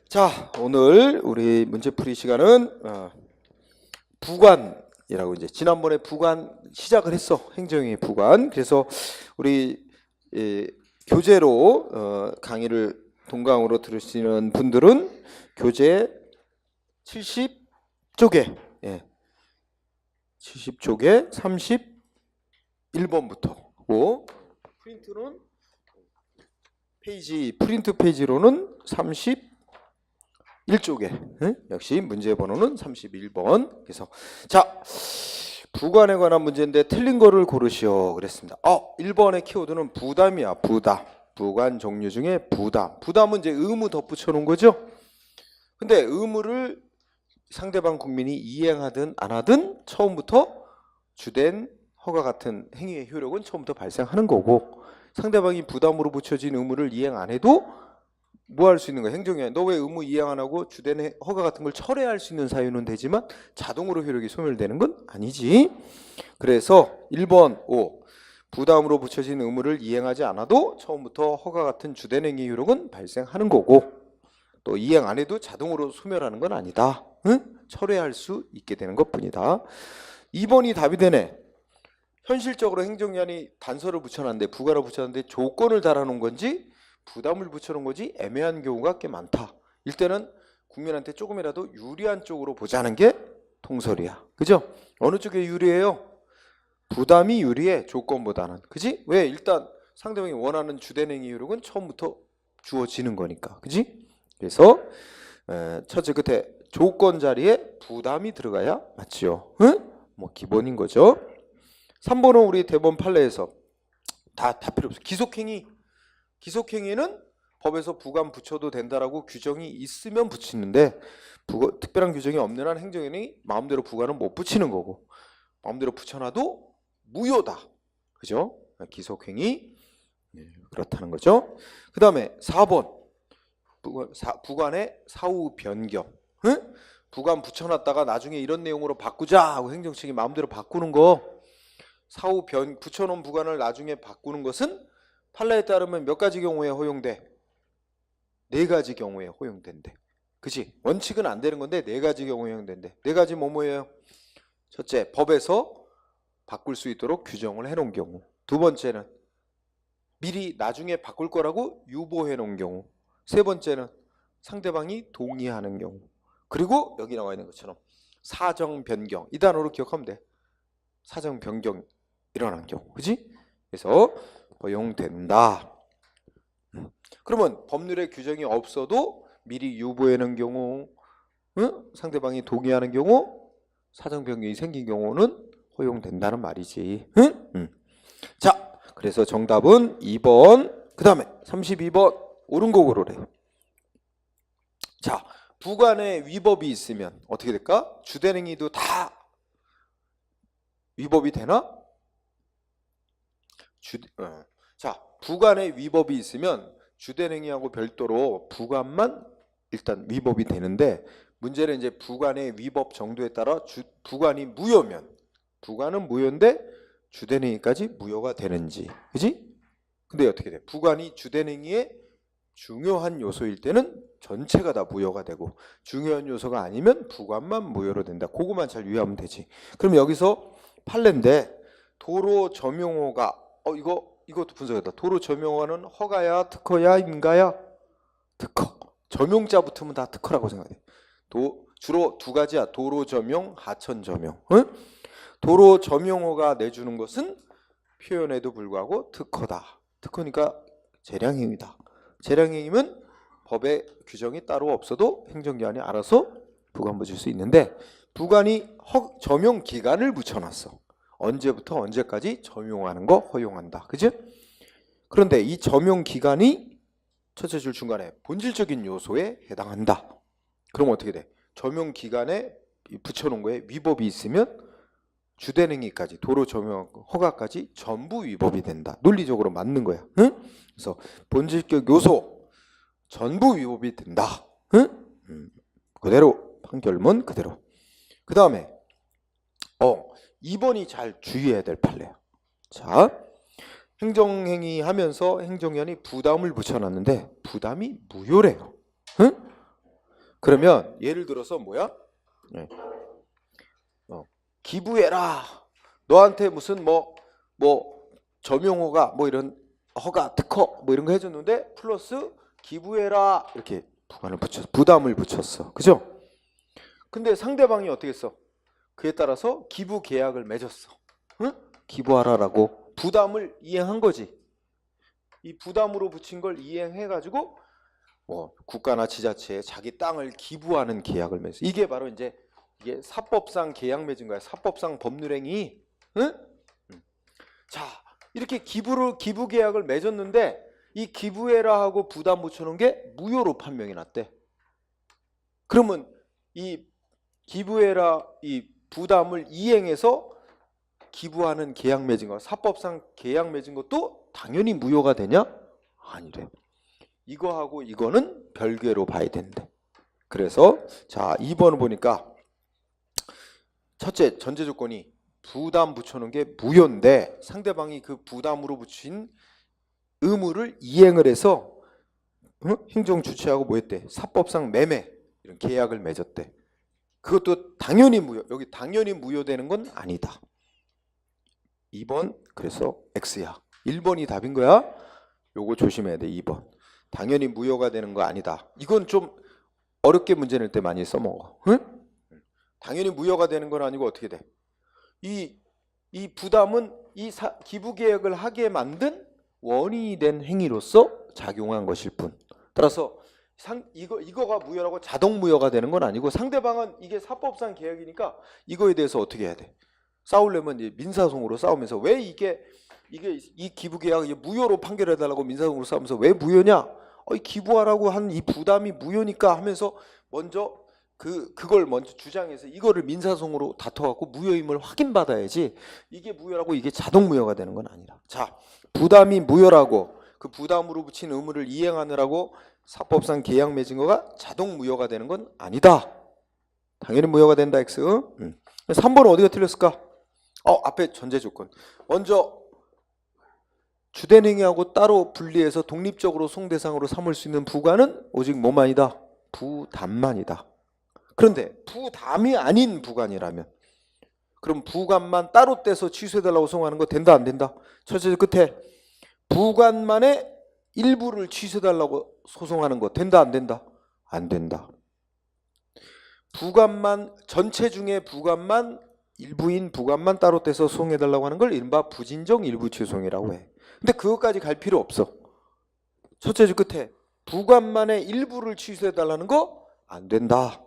자, 오늘 우리 문제풀이 시간은 부관이라고 이제 지난번에 부관 시작을 했어. 행정의 부관. 그래서 우리 교재로 강의를 동강으로 들으시는 분들은 교재 70쪽에 70쪽에 31번부터 프린트는 프린트 페이지로는 31쪽에 역시 문제 번호는 31번. 그래서 자, 부관에 관한 문제인데 틀린 거를 고르시오 그랬습니다. 1번의 키워드는 부담이야. 부관 종류 중에 부담은 이제 의무 덧붙여 놓은 거죠. 근데 의무를 상대방 국민이 이행하든 안 하든 처음부터 주된 허가 같은 행위의 효력은 처음부터 발생하는 거고, 상대방이 부담으로 붙여진 의무를 이행 안 해도 뭐 할 수 있는 거야? 행정이야. 너 왜 의무 이행 안 하고 주된 허가 같은 걸 철회할 수 있는 사유는 되지만 자동으로 효력이 소멸되는 건 아니지. 그래서 1번 부담으로 붙여진 의무를 이행하지 않아도 처음부터 허가 같은 주된 행위 효력은 발생하는 거고, 또 이행 안 해도 자동으로 소멸하는 건 아니다. 철회할 수 있게 되는 것뿐이다. 2번이 답이 되네. 현실적으로 행정기관이 단서를 붙여놨는데, 부가로 붙여놨는데 조건을 달아놓은 건지 부담을 붙여놓은 거지 애매한 경우가 꽤 많다. 이때는 국민한테 조금이라도 유리한 쪽으로 보자는 게 통설이야. 그죠? 어느 쪽에 유리해요? 부담이 유리해, 조건보다는. 그지? 왜? 일단 상대방이 원하는 주된 행위 효력은 처음부터 주어지는 거니까. 그지? 그래서 첫째 끝에 조건 자리에 부담이 들어가야 맞죠. 뭐 기본인 거죠. 3번은 우리 대본 판례에서 다 필요 없어. 기속행위는 법에서 부관 붙여도 된다라고 규정이 있으면 붙이는데, 특별한 규정이 없는 한 행정원이 마음대로 부관은 못 붙이는 거고, 마음대로 붙여놔도 무효다. 그죠? 기속행위 그렇다는 거죠. 그 다음에 4번 부관의 사후 변경. 부관 붙여놨다가 나중에 이런 내용으로 바꾸자 하고 행정 측이 마음대로 바꾸는 거, 사후 붙여놓은 부관을 나중에 바꾸는 것은 판례에 따르면 몇 가지 경우에 허용돼? 4가지 경우에 허용된대. 그치? 원칙은 안 되는 건데 4가지 경우에 허용된대. 4가지 뭐예요? 첫째, 법에서 바꿀 수 있도록 규정을 해놓은 경우. 두 번째는 미리 나중에 바꿀 거라고 유보해놓은 경우. 세 번째는 상대방이 동의하는 경우. 그리고 여기 나와 있는 것처럼 사정 변경. 이 단어로 기억하면 돼. 사정 변경 일어난 경우. 그치? 그래서 허용된다. 그러면 법률에 규정이 없어도 미리 유보해놓은 경우, 상대방이 동의하는 경우, 사정 변경이 생긴 경우는 허용된다는 말이지. 자, 그래서 정답은 2번. 그 다음에 32번 옳은 거 고르래. 자, 부관에 위법이 있으면 어떻게 될까? 주된 행위도 다 위법이 되나? 자, 부관에 위법이 있으면 주된 행위하고 별도로 부관만 일단 위법이 되는데, 문제는 이제 부관의 위법 정도에 따라 부관이 무효면, 부관은 무효인데 주된 행위까지 무효가 되는지. 그지? 근데 어떻게 돼? 부관이 주된 행위의 중요한 요소일 때는 전체가 다 무효가 되고, 중요한 요소가 아니면 부관만 무효로 된다. 그거만 잘 유의하면 되지. 그럼 여기서 판례인데, 도로 점용호가 이것도 분석했다. 도로 점용호는 허가야, 특허야, 인가야? 특허. 점용자 붙으면 다 특허라고 생각해. 주로 2가지야. 도로 점용, 하천 점용. 도로 점용호가 내주는 것은 표현에도 불구하고 특허다. 특허니까 재량행위다. 재량행위면 법에 규정이 따로 없어도 행정기관이 알아서 부관 붙일 수 있는데, 부관이 점용 기간을 붙여놨어. 언제부터 언제까지 점용하는 거 허용한다. 그죠? 그런데 이 점용 기간이 첫째 줄 중간에 본질적인 요소에 해당한다. 그럼 어떻게 돼? 점용 기간에 붙여놓은 거에 위법이 있으면 주된 행위까지, 도로 점용 허가까지 전부 위법이 된다. 논리적으로 맞는 거야. 그래서 본질적 요소 전부 위법이 된다. 그대로 판결문 그대로. 그 다음에 2번이 잘 주의해야 될 판례야. 자, 행정행위 하면서 행정기관이 부담을 붙여놨는데 부담이 무효래요. 그러면 예를 들어서 뭐야? 네. 기부해라. 너한테 무슨 뭐 점용허가 뭐 이런 허가 특허 뭐 이런 거 해줬는데 플러스 기부해라 이렇게 부담을 붙였어. 그죠? 근데 상대방이 어떻게 했어? 그에 따라서 기부 계약을 맺었어. 응? 기부하라라고 부담을 이행한 거지. 이 부담으로 붙인 걸 이행해가지고 뭐 국가나 지자체에 자기 땅을 기부하는 계약을 맺어. 이게 바로 이제 이게 사법상 계약 맺은 거야. 사법상 법률행위. 응? 자, 이렇게 기부 계약을 맺었는데 이 기부해라 하고 부담 붙여놓은 게 무효로 판명이 났대. 그러면 이 기부해라 이 부담을 이행해서 기부하는 계약 맺은 거, 사법상 계약 맺은 것도 당연히 무효가 되냐? 아니래. 이거하고 이거는 별개로 봐야 된대. 그래서 자 2번을 보니까 첫째 전제 조건이 부담 붙여놓은 게 무효인데 상대방이 그 부담으로 붙인 의무를 이행을 해서 행정 주체하고 뭐 했대? 사법상 매매 이런 계약을 맺었대. 그것도 당연히 무효. 여기 당연히 무효되는 건 아니다. 2번 그래서 X야. 1번이 답인 거야. 요거 조심해야 돼. 2번. 당연히 무효가 되는 거 아니다. 이건 좀 어렵게 문제 낼 때 많이 써먹어. 응? 당연히 무효가 되는 건 아니고 어떻게 돼? 이 부담은 이 기부 계획을 하게 만든 원인이 된 행위로서 작용한 것일 뿐. 따라서 이거가 무효라고 자동 무효가 되는 건 아니고 상대방은 이게 사법상 계약이니까 이거에 대해서 어떻게 해야 돼? 싸우려면 이제 민사소송으로 싸우면서 왜 이게 이 기부 계약이 무효로 판결해달라고 민사소송으로 싸우면서 왜 무효냐? 이 기부하라고 한 이 부담이 무효니까 하면서 먼저 그걸 먼저 주장해서 이거를 민사소송으로 다퉈갖고 무효임을 확인받아야지 이게 무효라고 이게 자동 무효가 되는 건 아니라. 자, 부담이 무효라고 그 부담으로 붙인 의무를 이행하느라고 사법상 계약 맺은 거가 자동 무효가 되는 건 아니다. 당연히 무효가 된다. X. 3번은 어디가 틀렸을까? 앞에 전제 조건. 먼저 주된 행위하고 따로 분리해서 독립적으로 소송대상으로 삼을 수 있는 부관은 오직 뭐만이다? 부담만이다. 그런데 부담이 아닌 부관이라면 그럼 부관만 따로 떼서 취소해달라고 소송하는 거 된다 안 된다? 첫째 끝에 부관만의 일부를 취소해달라고 소송하는 거 된다 안 된다? 안 된다. 부관만 전체 중에 부관만 일부인 부관만 따로 떼서 소송해달라고 하는 걸 이른바 부진정 일부 취소송이라고 해. 근데 그것까지 갈 필요 없어. 첫째 줄 끝에 부관만의 일부를 취소해달라는 거 안 된다.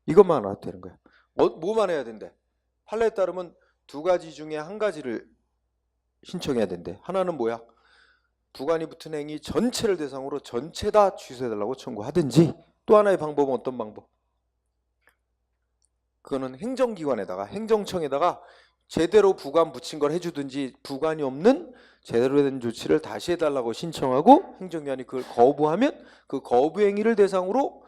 이것만 알아도 되는 거야. 뭐만 해야 된대? 판례에 따르면 두 가지 중에 한 가지를 신청해야 된대. 하나는 뭐야? 부관이 붙은 행위 전체를 대상으로 전체 다 취소해달라고 청구하든지 또 하나의 방법은 어떤 방법? 그거는 행정기관에다가 행정청에다가 제대로 부관 붙인 걸 해주든지 부관이 없는 제대로 된 조치를 다시 해달라고 신청하고 행정기관이 그걸 거부하면 그 거부 행위를 대상으로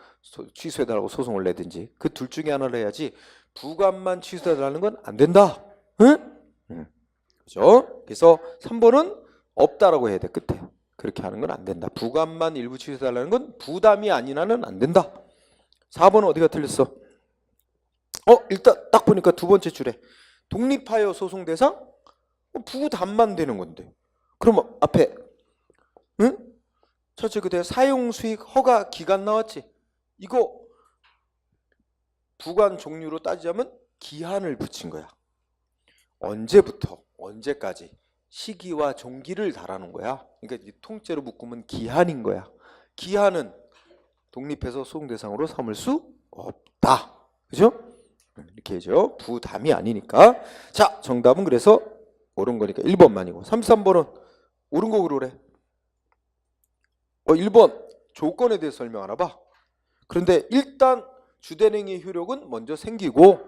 취소해달라고 소송을 내든지 그 둘 중에 하나를 해야지 부관만 취소해달라는 건 안 된다. 응? 그죠? 그래서 3번은 없다라고 해야 돼. 끝에. 그렇게 하는 건 안 된다. 부관만 일부 취소해달라는 건 부담이 아니라는 안 된다. 4번은 어디가 틀렸어? 일단 딱 보니까 두 번째 줄에 독립하여 소송 대상? 부담만 되는 건데. 그럼 앞에 응? 첫째 그대 사용 수익 허가 기간 나왔지? 이거 부관 종류로 따지자면 기한을 붙인 거야. 언제부터 언제까지 시기와 종기를 달아놓은 거야. 그러니까 통째로 묶으면 기한인 거야. 기한은 독립해서 소송 대상으로 삼을 수 없다. 그죠? 이렇게 해죠. 부담이 아니니까. 자, 정답은 그래서 옳은 거니까 1번만이고 33번은 옳은 거 그러래. 1번 조건에 대해서 설명하나 봐. 그런데 일단 주된 행위의 효력은 먼저 생기고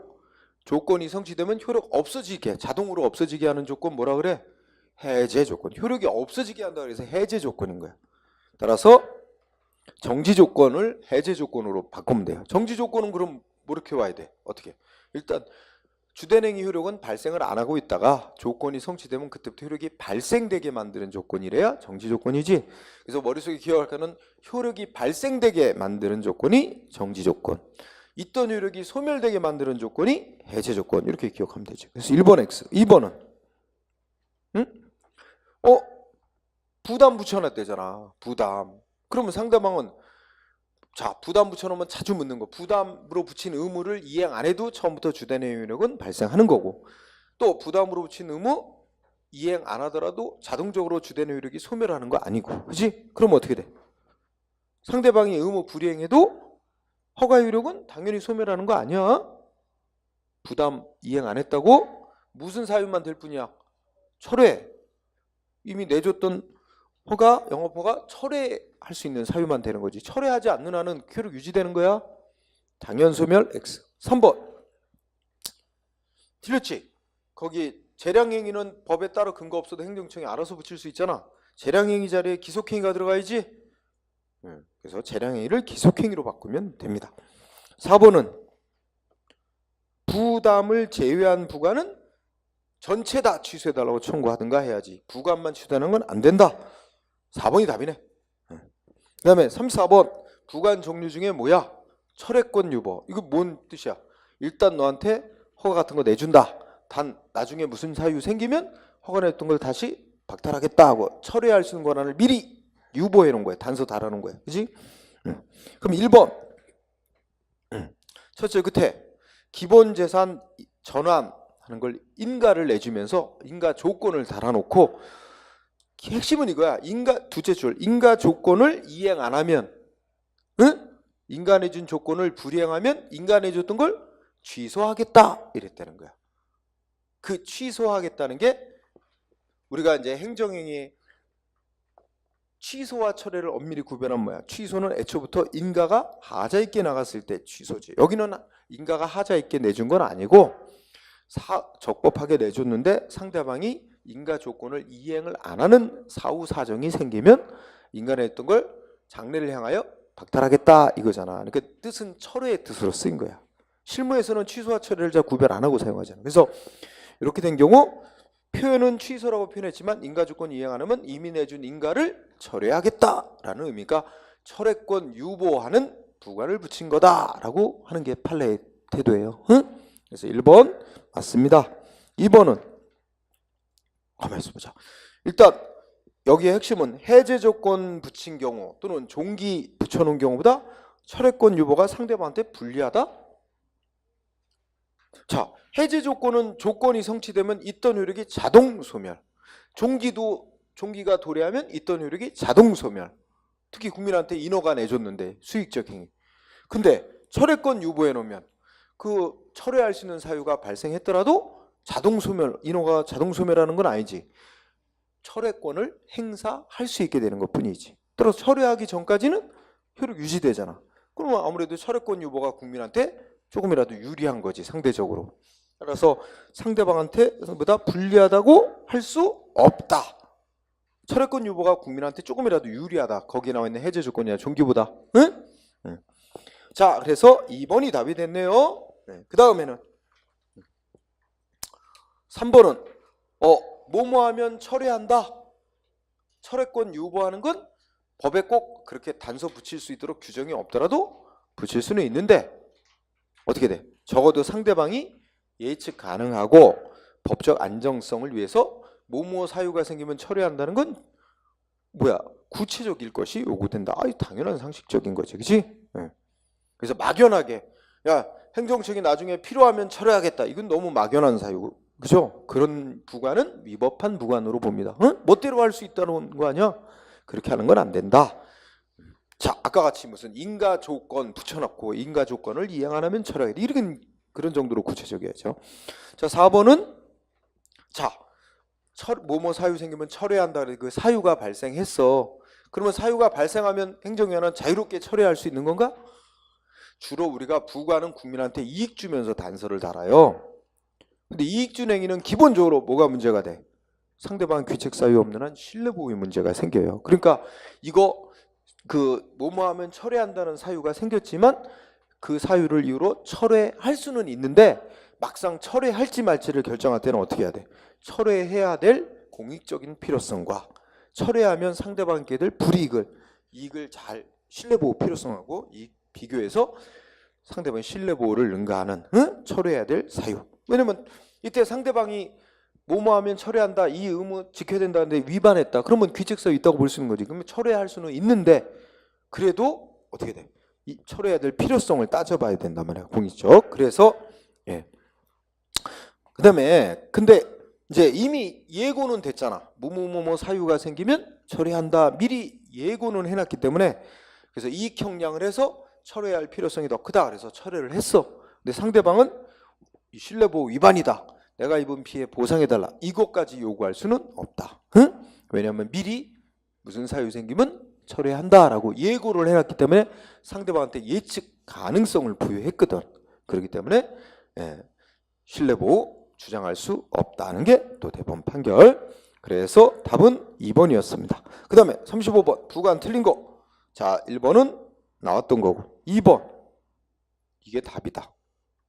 조건이 성취되면 효력 없어지게 자동으로 없어지게 하는 조건 뭐라 그래? 해제 조건. 효력이 없어지게 한다 그래서 해제 조건인 거야. 따라서 정지 조건을 해제 조건으로 바꾸면 돼요. 정지 조건은 그럼 뭐 이렇게 와야 돼? 어떻게? 일단 주된행위 효력은 발생을 안 하고 있다가 조건이 성취되면 그때부터 효력이 발생되게 만드는 조건이래야 정지 조건이지. 그래서 머릿속에 기억할 거는 효력이 발생되게 만드는 조건이 정지 조건, 있던 효력이 소멸되게 만드는 조건이 해제 조건, 이렇게 기억하면 되죠. 그래서 1번 X. 2번은 부담 붙여놨대잖아. 부담. 그러면 상대방은 자, 부담 붙여놓으면 자주 묻는 거. 부담으로 붙인 의무를 이행 안 해도 처음부터 주된행위 효력은 발생하는 거고, 또 부담으로 붙인 의무 이행 안 하더라도 자동적으로 주된행위 효력이 소멸하는 거 아니고, 그렇지? 그럼 어떻게 돼? 상대방이 의무 불이행해도 허가 효력은 당연히 소멸하는 거 아니야? 부담 이행 안 했다고 무슨 사유만 될 뿐이야? 철회. 이미 내줬던 허가, 영업허가 철회할 수 있는 사유만 되는 거지. 철회하지 않는 한은 효력 유지되는 거야. 당연 소멸 X. 3번. 틀렸지? 거기 재량행위는 법에 따로 근거 없어도 행정청이 알아서 붙일 수 있잖아. 재량행위 자리에 기속행위가 들어가야지. 그래서 재량행위를 기속행위로 바꾸면 됩니다. 4번은 부담을 제외한 부관은 전체 다 취소해달라고 청구하든가 해야지. 부관만 취소하는 건 안 된다. 4번이 답이네. 그 다음에 34번. 부관 종류 중에 뭐야? 철회권 유보. 이거 뭔 뜻이야? 일단 너한테 허가 같은 거 내준다. 단 나중에 무슨 사유 생기면 허가 냈던 걸 다시 박탈하겠다 하고 철회할 수 있는 권한을 미리 유보해 놓은 거야. 단서 달아놓은 거야. 그지? 그럼 1번. 첫째 끝에 기본재산 전환하는 걸 인가를 내주면서 인가 조건을 달아놓고, 핵심은 이거야. 두째 줄, 인가 조건을 이행 안 하면, 인가 내준 조건을 불이행하면 인가 내줬던 걸 취소하겠다 이랬다는 거야. 그 취소하겠다는 게 우리가 이제 행정행위 취소와 철회를 엄밀히 구별하면 뭐야? 취소는 애초부터 인가가 하자 있게 나갔을 때 취소지. 여기는 인가가 하자 있게 내준 건 아니고 적법하게 내줬는데 상대방이 인가 조건을 이행을 안 하는 사후 사정이 생기면 인가 냈던 걸 장래를 향하여 박탈하겠다 이거잖아. 그러니까 뜻은 철회의 뜻으로 쓰인 거야. 실무에서는 취소와 철회를 잘 구별 안 하고 사용하잖아. 그래서 이렇게 된 경우 표현은 취소라고 표현했지만 인가 조건 이행 안 하면 이미 내준 인가를 철회하겠다라는 의미가 철회권 유보하는 부관을 붙인 거다라고 하는 게 판례의 태도예요. 그래서 1번 맞습니다. 2번은 가만히 있어보자. 일단 여기의 핵심은 해제 조건 붙인 경우 또는 종기 붙여놓은 경우보다 철회권 유보가 상대방한테 불리하다. 자, 해제 조건은 조건이 성취되면 있던 효력이 자동 소멸. 종기가 도래하면 있던 효력이 자동 소멸. 특히 국민한테 인허가 내줬는데 수익적 행위. 근데 철회권 유보해 놓으면 그 철회할 수 있는 사유가 발생했더라도 자동 소멸, 인허가 자동 소멸하는 건 아니지. 철회권을 행사할 수 있게 되는 것뿐이지. 따라서 철회하기 전까지는 효력 유지되잖아. 그러면 아무래도 철회권 유보가 국민한테 조금이라도 유리한 거지, 상대적으로. 따라서 상대방한테 보다 불리하다고 할 수 없다. 철회권 유보가 국민한테 조금이라도 유리하다. 거기에 나와 있는 해제 조건이야, 종기보다. 응? 자, 그래서 2번이 답이 됐네요. 그 다음에는 3번은 뭐뭐 하면 철회한다. 철회권 유보하는 건 법에 꼭 그렇게 단서 붙일 수 있도록 규정이 없더라도 붙일 수는 있는데 어떻게 돼? 적어도 상대방이 예측 가능하고 법적 안정성을 위해서 뭐뭐 사유가 생기면 철회한다는 건 뭐야? 구체적일 것이 요구된다. 당연한 상식적인 거지, 그렇지? 그래서 막연하게 야, 행정청이 나중에 필요하면 철회하겠다. 이건 너무 막연한 사유. 그죠? 그런 부관은 위법한 부관으로 봅니다. 멋대로 할 수 있다는 거 아니야? 그렇게 하는 건 안 된다. 자, 아까 같이 무슨 인가 조건 붙여놓고 인가 조건을 이행 안 하면 철회하겠다. 이런 그런 정도로 구체적이야죠. 자, 4번은 자, 뭐뭐 사유 생기면 철회한다. 그 사유가 발생했어. 그러면 사유가 발생하면 행정위원회는 자유롭게 철회할 수 있는 건가? 주로 우리가 부관은 국민한테 이익 주면서 단서를 달아요. 근데 이익준 행위는 기본적으로 뭐가 문제가 돼? 상대방 귀책 사유 없는 한 신뢰보호의 문제가 생겨요. 그러니까 이거 뭐뭐 하면 철회한다는 사유가 생겼지만 그 사유를 이유로 철회할 수는 있는데 막상 철회할지 말지를 결정할 때는 어떻게 해야 돼? 철회해야 될 공익적인 필요성과 철회하면 상대방에게 될 이익을 잘 신뢰보호 필요성하고 비교해서 상대방의 신뢰보호를 능가하는 철회해야 될 사유. 왜냐면 이때 상대방이 뭐뭐하면 철회한다, 이 의무 지켜야 된다는데 위반했다. 그러면 규칙서에 있다고 볼 수 있는 거지. 그러면 철회할 수는 있는데 그래도 어떻게 돼? 이 철회해야 될 필요성을 따져봐야 된단 말이야. 공익적. 그래서 그다음에 근데 이제 이미 예고는 됐잖아. 뭐뭐뭐뭐 사유가 생기면 철회한다. 미리 예고는 해놨기 때문에 그래서 이익 형량을 해서 철회할 필요성이 더 크다. 그래서 철회를 했어. 근데 상대방은 이 신뢰보호 위반이다. 내가 입은 피해 보상해달라. 이것까지 요구할 수는 없다. 응? 왜냐하면 미리 무슨 사유 생기면 철회한다라고 예고를 해놨기 때문에 상대방한테 예측 가능성을 부여했거든. 그렇기 때문에 신뢰보호 주장할 수 없다는 게 또 대법원 판결. 그래서 답은 2번이었습니다. 그 다음에 35번 부관 틀린 거. 자, 1번은 나왔던 거고 2번 이게 답이다.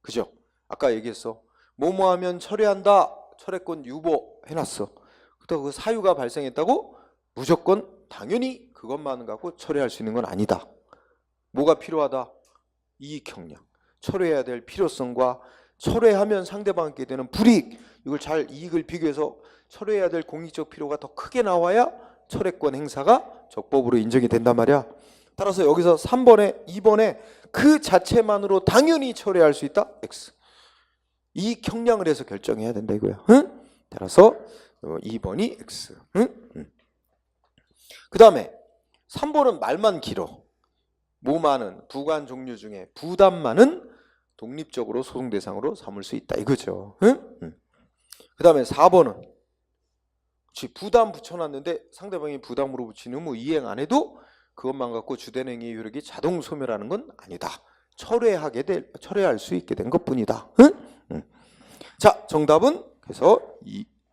그죠? 아까 얘기했어. 뭐뭐 하면 철회한다. 철회권 유보 해놨어. 그렇다고 그 사유가 발생했다고 무조건 당연히 그것만 갖고 철회할 수 있는 건 아니다. 뭐가 필요하다? 이익 형량. 철회해야 될 필요성과 철회하면 상대방에게 되는 불이익, 이걸 잘 이익을 비교해서 철회해야 될 공익적 필요가 더 크게 나와야 철회권 행사가 적법으로 인정이 된단 말이야. 따라서 여기서 3번에 2번에 그 자체만으로 당연히 철회할 수 있다. X. 이익 형량을 해서 결정해야 된다 이거야. 응? 따라서 2번이 X. 응? 그 다음에 3번은 말만 길어. 뭐 많은 부관 종류 중에 부담 많은 독립적으로 소송 대상으로 삼을 수 있다 이거죠. 응? 그 다음에 4번은 부담 붙여놨는데 상대방이 부담으로 붙인 의무 이행 안 해도 그것만 갖고 주된 행위 효력이 자동 소멸하는 건 아니다. 철회할 수 있게 된 것뿐이다. 응? 자, 정답은 그래서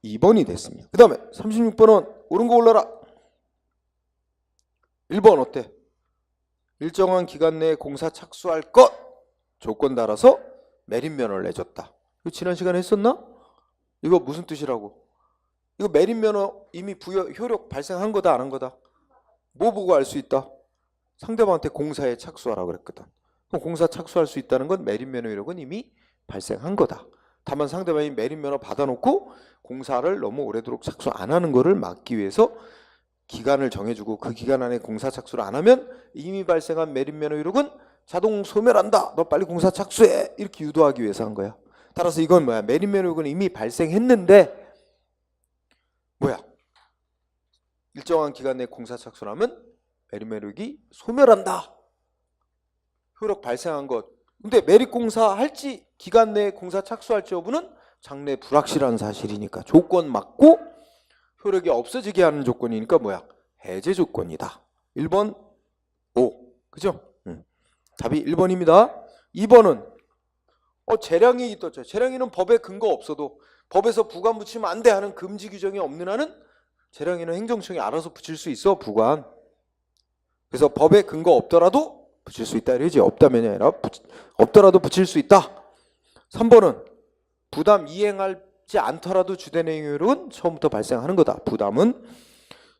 2번이 됐습니다. 그 다음에 36번은 옳은 거 올라라. 1번 어때? 일정한 기간 내에 공사 착수할 것 조건 달아서 매립면허를 내줬다. 이거 지난 시간에 했었나? 이거 무슨 뜻이라고? 이거 매립면허 이미 부여 효력 발생한 거다 안 한 거다? 뭐 보고 알 수 있다? 상대방한테 공사에 착수하라고 그랬거든. 그럼 공사 착수할 수 있다는 건 매립면허 효력은 이미 발생한 거다. 다만 상대방이 매립면허 받아놓고 공사를 너무 오래도록 착수 안 하는 거를 막기 위해서 기간을 정해주고 그 기간 안에 공사 착수를 안 하면 이미 발생한 매립면허 효력은 자동 소멸한다. 너 빨리 공사 착수해. 이렇게 유도하기 위해서 한 거야. 따라서 이건 뭐야? 매립면허 효력은 이미 발생했는데 뭐야? 일정한 기간 내에 공사 착수를 하면 매립면허 효력이 소멸한다. 효력 발생한 것. 근데 매립공사 할지 기간 내에 공사 착수할지 여부는 장래 불확실한 사실이니까 조건 맞고 효력이 없어지게 하는 조건이니까 뭐야? 해제 조건이다. 1번 O. 그죠? 답이 1번입니다. 2번은 재량이익이 떴죠. 재량이익은 법에 근거 없어도 법에서 부관 붙이면 안 돼 하는 금지 규정이 없는 한은 재량이익은 행정청이 알아서 붙일 수 있어. 부관. 그래서 법에 근거 없더라도 붙일 수 있다 이러지. 없다면이 아니라 없더라도 붙일 수 있다. 3번은 부담 이행하지 않더라도 주된 행위율은 처음부터 발생하는 거다. 부담은.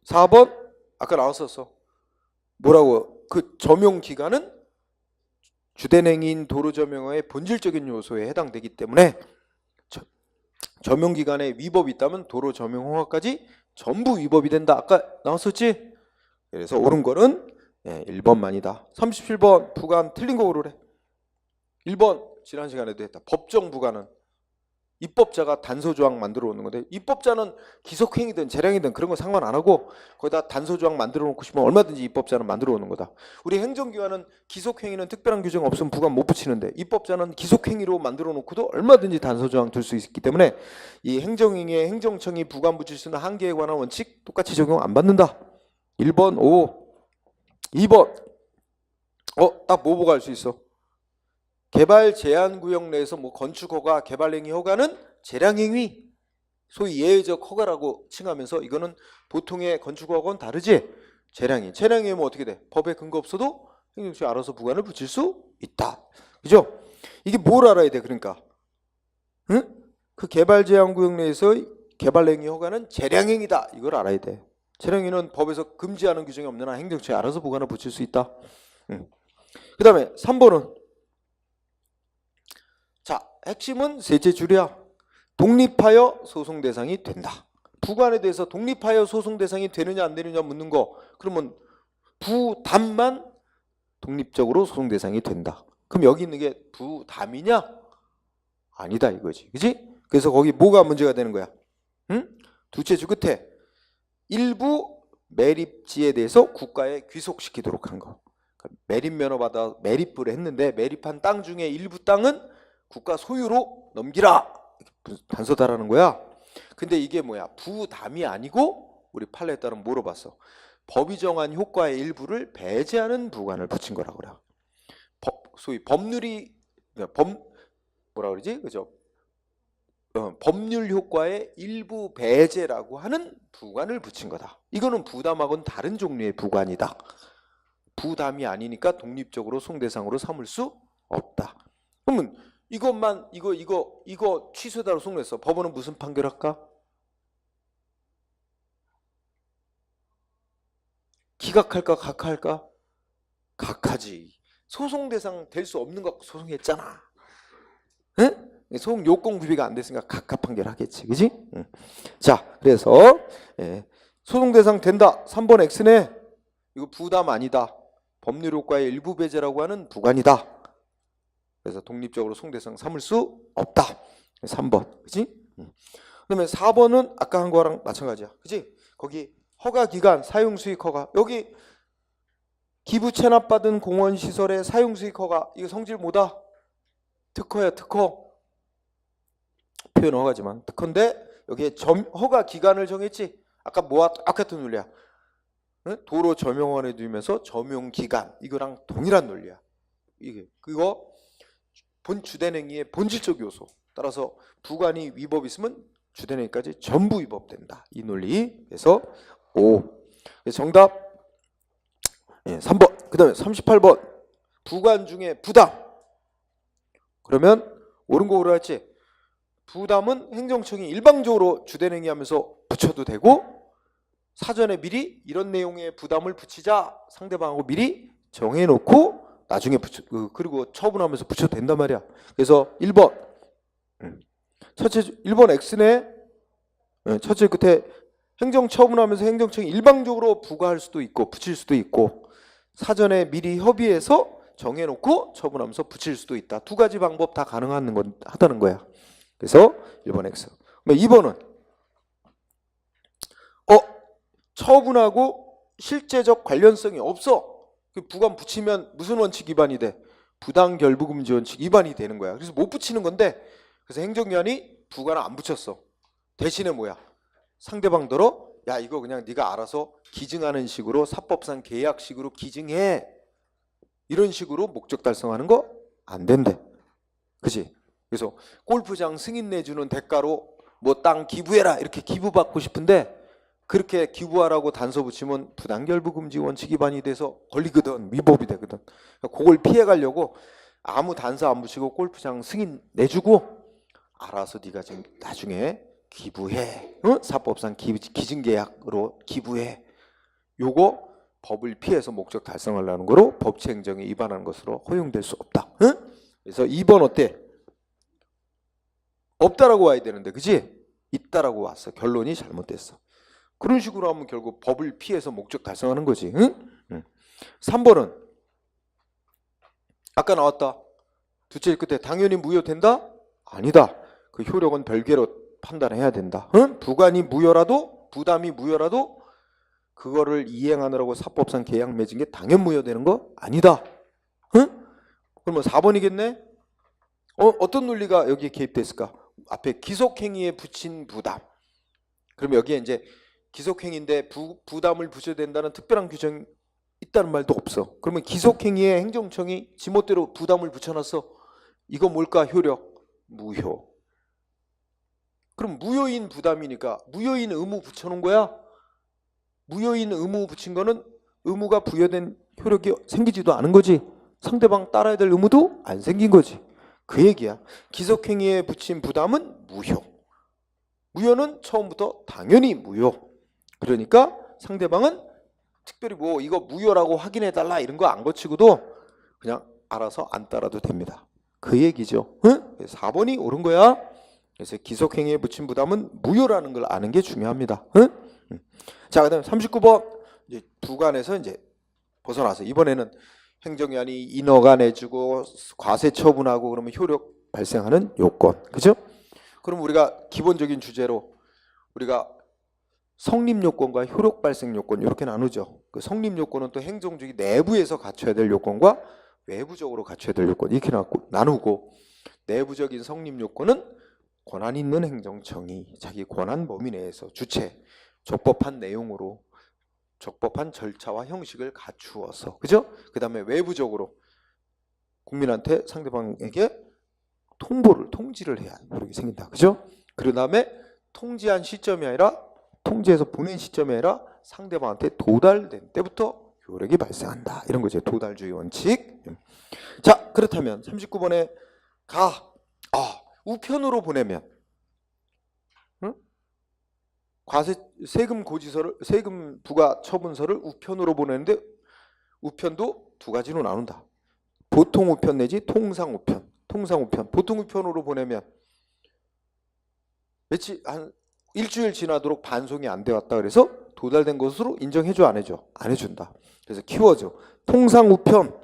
4번 아까 나왔었어. 뭐라고? 그 점용 기간은 주된 행위인 도로 점용의 본질적인 요소에 해당되기 때문에 점용 기간에 위법이 있다면 도로 점용 허가까지 전부 위법이 된다. 아까 나왔었지? 그래서 옳은 거는 1번만이다. 37번 부관 틀린 거 고르래. 1번 지난 시간에도 했다. 법정 부관은 입법자가 단서조항 만들어 놓는 건데 입법자는 기속행위든 재량이든 그런 거 상관 안 하고 거기다 단서조항 만들어 놓고 싶으면 얼마든지 입법자는 만들어 놓는 거다. 우리 행정기관은 기속행위는 특별한 규정 없으면 부관 못 붙이는데 입법자는 기속행위로 만들어 놓고도 얼마든지 단서조항 둘 수 있기 때문에 이 행정행위에 행정청이 부관 붙일 수 있는 한계에 관한 원칙 똑같이 적용 안 받는다. 1번 O. 2번 딱 뭐 보고 알 수 있어? 개발 제한 구역 내에서 뭐 건축 허가, 개발 행위 허가는 재량 행위, 소위 예외적 허가라고 칭하면서 이거는 보통의 건축 허가와는 다르지. 재량이. 재량이면 어떻게 돼? 법에 근거 없어도 행정청이 알아서 부관을 붙일 수 있다. 그죠? 이게 뭘 알아야 돼? 그러니까 응? 그 개발 제한 구역 내에서 개발행위 허가는 재량행위다. 이걸 알아야 돼. 재량행위는 법에서 금지하는 규정이 없는 한 행정처에 알아서 보관을 붙일 수 있다. 응. 그 다음에 3번은 자, 핵심은 셋째 줄이야. 독립하여 소송 대상이 된다. 부관에 대해서 독립하여 소송 대상이 되느냐 안 되느냐 묻는 거. 그러면 부담만 독립적으로 소송 대상이 된다. 그럼 여기 있는 게 부담이냐? 아니다 이거지. 그지? 그래서 거기 뭐가 문제가 되는 거야? 응? 둘째 줄 끝에 일부 매립지에 대해서 국가에 귀속시키도록 한 거. 매립 면허 받아 매립을 했는데 매립한 땅 중에 일부 땅은 국가 소유로 넘기라. 단서다라는 거야. 근데 이게 뭐야? 부담이 아니고 우리 판례에 따른 뭐로 봤어? 법이 정한 효과의 일부를 배제하는 부관을 붙인 거라고 그래. 소위 법률이 뭐라 그러지? 그죠? 법률 효과의 일부 배제라고 하는 부관을 붙인 거다. 이거는 부담하고는 다른 종류의 부관이다. 부담이 아니니까 독립적으로 송대상으로 삼을 수 없다. 그러면 이것만 이거 취소다로 송냈어. 법원은 무슨 판결할까? 기각할까 각하할까? 각하지. 소송 대상 될 수 없는 거 소송했잖아. 응? 소송 요건 구비가 안 됐으니까 각하 판결하겠지, 그지? 응. 자, 그래서 소송 대상 된다. 3번 X네. 이거 부담 아니다. 법률 효과의 일부 배제라고 하는 부관이다. 그래서 독립적으로 송대상 삼을 수 없다. 3번, 그지? 그다음에 4번은 아까 한 거랑 마찬가지야, 그지? 거기 허가 기간, 사용 수익 허가. 여기 기부 체납받은 공원 시설의 사용 수익 허가. 이거 성질 뭐다? 특허야, 특허. 표현 허가지만 특허인데 여기에 허가 기간을 정했지. 아까 뭐와 똑같은 논리야. 도로 점용원에 두면서 점용 기간. 이거랑 동일한 논리야. 이게 그거 본 주된 행위의 본질적 요소. 따라서 부관이 위법 있으면 주된 행위까지 전부 위법된다. 이 논리. 그래서 5. 정답 3번. 그 다음에 38번. 부관 중에 부담. 그러면 옳은 거 오라 했지. 부담은 행정청이 일방적으로 주된 행위하면서 붙여도 되고 사전에 미리 이런 내용의 부담을 붙이자 상대방하고 미리 정해놓고 나중에 그리고 처분하면서 붙여도 된단 말이야. 그래서 1번 첫째 1번 X네. 첫째 끝에 행정 처분하면서 행정청이 일방적으로 부과할 수도 있고 붙일 수도 있고 사전에 미리 협의해서 정해놓고 처분하면서 붙일 수도 있다. 두 가지 방법 다 하다는 거야. 그래서 1번 X. 2번은 처분하고 실제적 관련성이 없어. 부관 붙이면 무슨 원칙 위반이 돼? 부당결부금지 원칙 위반이 되는 거야. 그래서 못 붙이는 건데 그래서 행정기관이 부관을 안 붙였어. 대신에 뭐야? 상대방더러 야 이거 그냥 네가 알아서 기증하는 식으로 사법상 계약식으로 기증해. 이런 식으로 목적 달성하는 거 안 된대. 그치? 그래서 골프장 승인 내주는 대가로 뭐 땅 기부해라 이렇게 기부받고 싶은데 그렇게 기부하라고 단서 붙이면 부당결부금지 원칙 위반이 돼서 걸리거든. 위법이 되거든. 그걸 피해가려고 아무 단서 안 붙이고 골프장 승인 내주고 알아서 네가 지금 나중에 기부해. 사법상 기증계약으로 기부해. 요거 법을 피해서 목적 달성하려는 거로 법치행정에 위반하는 것으로 허용될 수 없다. 그래서 2번 어때? 없다라고 와야 되는데 그지? 있다라고 왔어. 결론이 잘못됐어. 그런 식으로 하면 결국 법을 피해서 목적 달성하는 거지. 3번은 아까 나왔다. 둘째 끝에 당연히 무효된다? 아니다. 그 효력은 별개로 판단해야 된다. 부관이 무효라도 부담이 무효라도 그거를 이행하느라고 사법상 계약 맺은 게 당연 무효되는 거 아니다. 그러면 4번이겠네? 어떤 논리가 여기에 개입됐을까? 앞에 기속행위에 붙인 부담. 그럼 여기에 이제 기속행위인데 부담을 붙여야 된다는 특별한 규정이 있다는 말도 없어. 그러면 기속행위에 행정청이 지멋대로 부담을 붙여놨어. 이거 뭘까? 효력. 무효. 그럼 무효인 부담이니까 무효인 의무 붙여놓은 거야. 무효인 의무 붙인 거는 의무가 부여된 효력이 생기지도 않은 거지. 상대방 따라야 될 의무도 안 생긴 거지. 그 얘기야. 기속행위에 붙인 부담은 무효. 무효는 처음부터 당연히 무효. 그러니까 상대방은 특별히 뭐 이거 무효라고 확인해달라 이런 거 안 거치고도 그냥 알아서 안 따라도 됩니다. 그 얘기죠. 응? 4번이 옳은 거야. 그래서 기속행위에 붙인 부담은 무효라는 걸 아는 게 중요합니다. 응? 자, 그다음 39번 이제 부관에서 이제 벗어나서 이번에는 행정위원이 인허가 내주고 과세 처분하고 그러면 효력 발생하는 요건, 그죠? 그럼 우리가 기본적인 주제로 우리가 성립 요건과 효력 발생 요건 이렇게 나누죠. 그 성립 요건은 또 행정주의 내부에서 갖춰야 될 요건과 외부적으로 갖춰야 될 요건 이렇게 나누고, 내부적인 성립 요건은 권한 있는 행정청이 자기 권한 범위 내에서 주체, 적법한 내용으로 적법한 절차와 형식을 갖추어서, 그죠? 그 다음에 외부적으로 국민한테 상대방에게 통지를 해야 이렇게 생긴다, 그죠? 그 다음에 통지한 시점이 아니라 통지해서 보낸 시점이 아니라 상대방한테 도달된 때부터 효력이 발생한다, 이런 거죠. 도달주의 원칙. 자, 그렇다면 39번에 우편으로 보내면 과세 세금 고지서를 세금 부과 처분서를 우편으로 보내는데 우편도 두 가지로 나눈다. 보통 우편 내지 통상 우편. 통상 우편. 보통 우편으로 보내면 한 일주일 지나도록 반송이 안 돼 왔다 그래서 도달된 것으로 인정해줘, 안 해줘? 안 해준다. 그래서 키워줘. 통상 우편.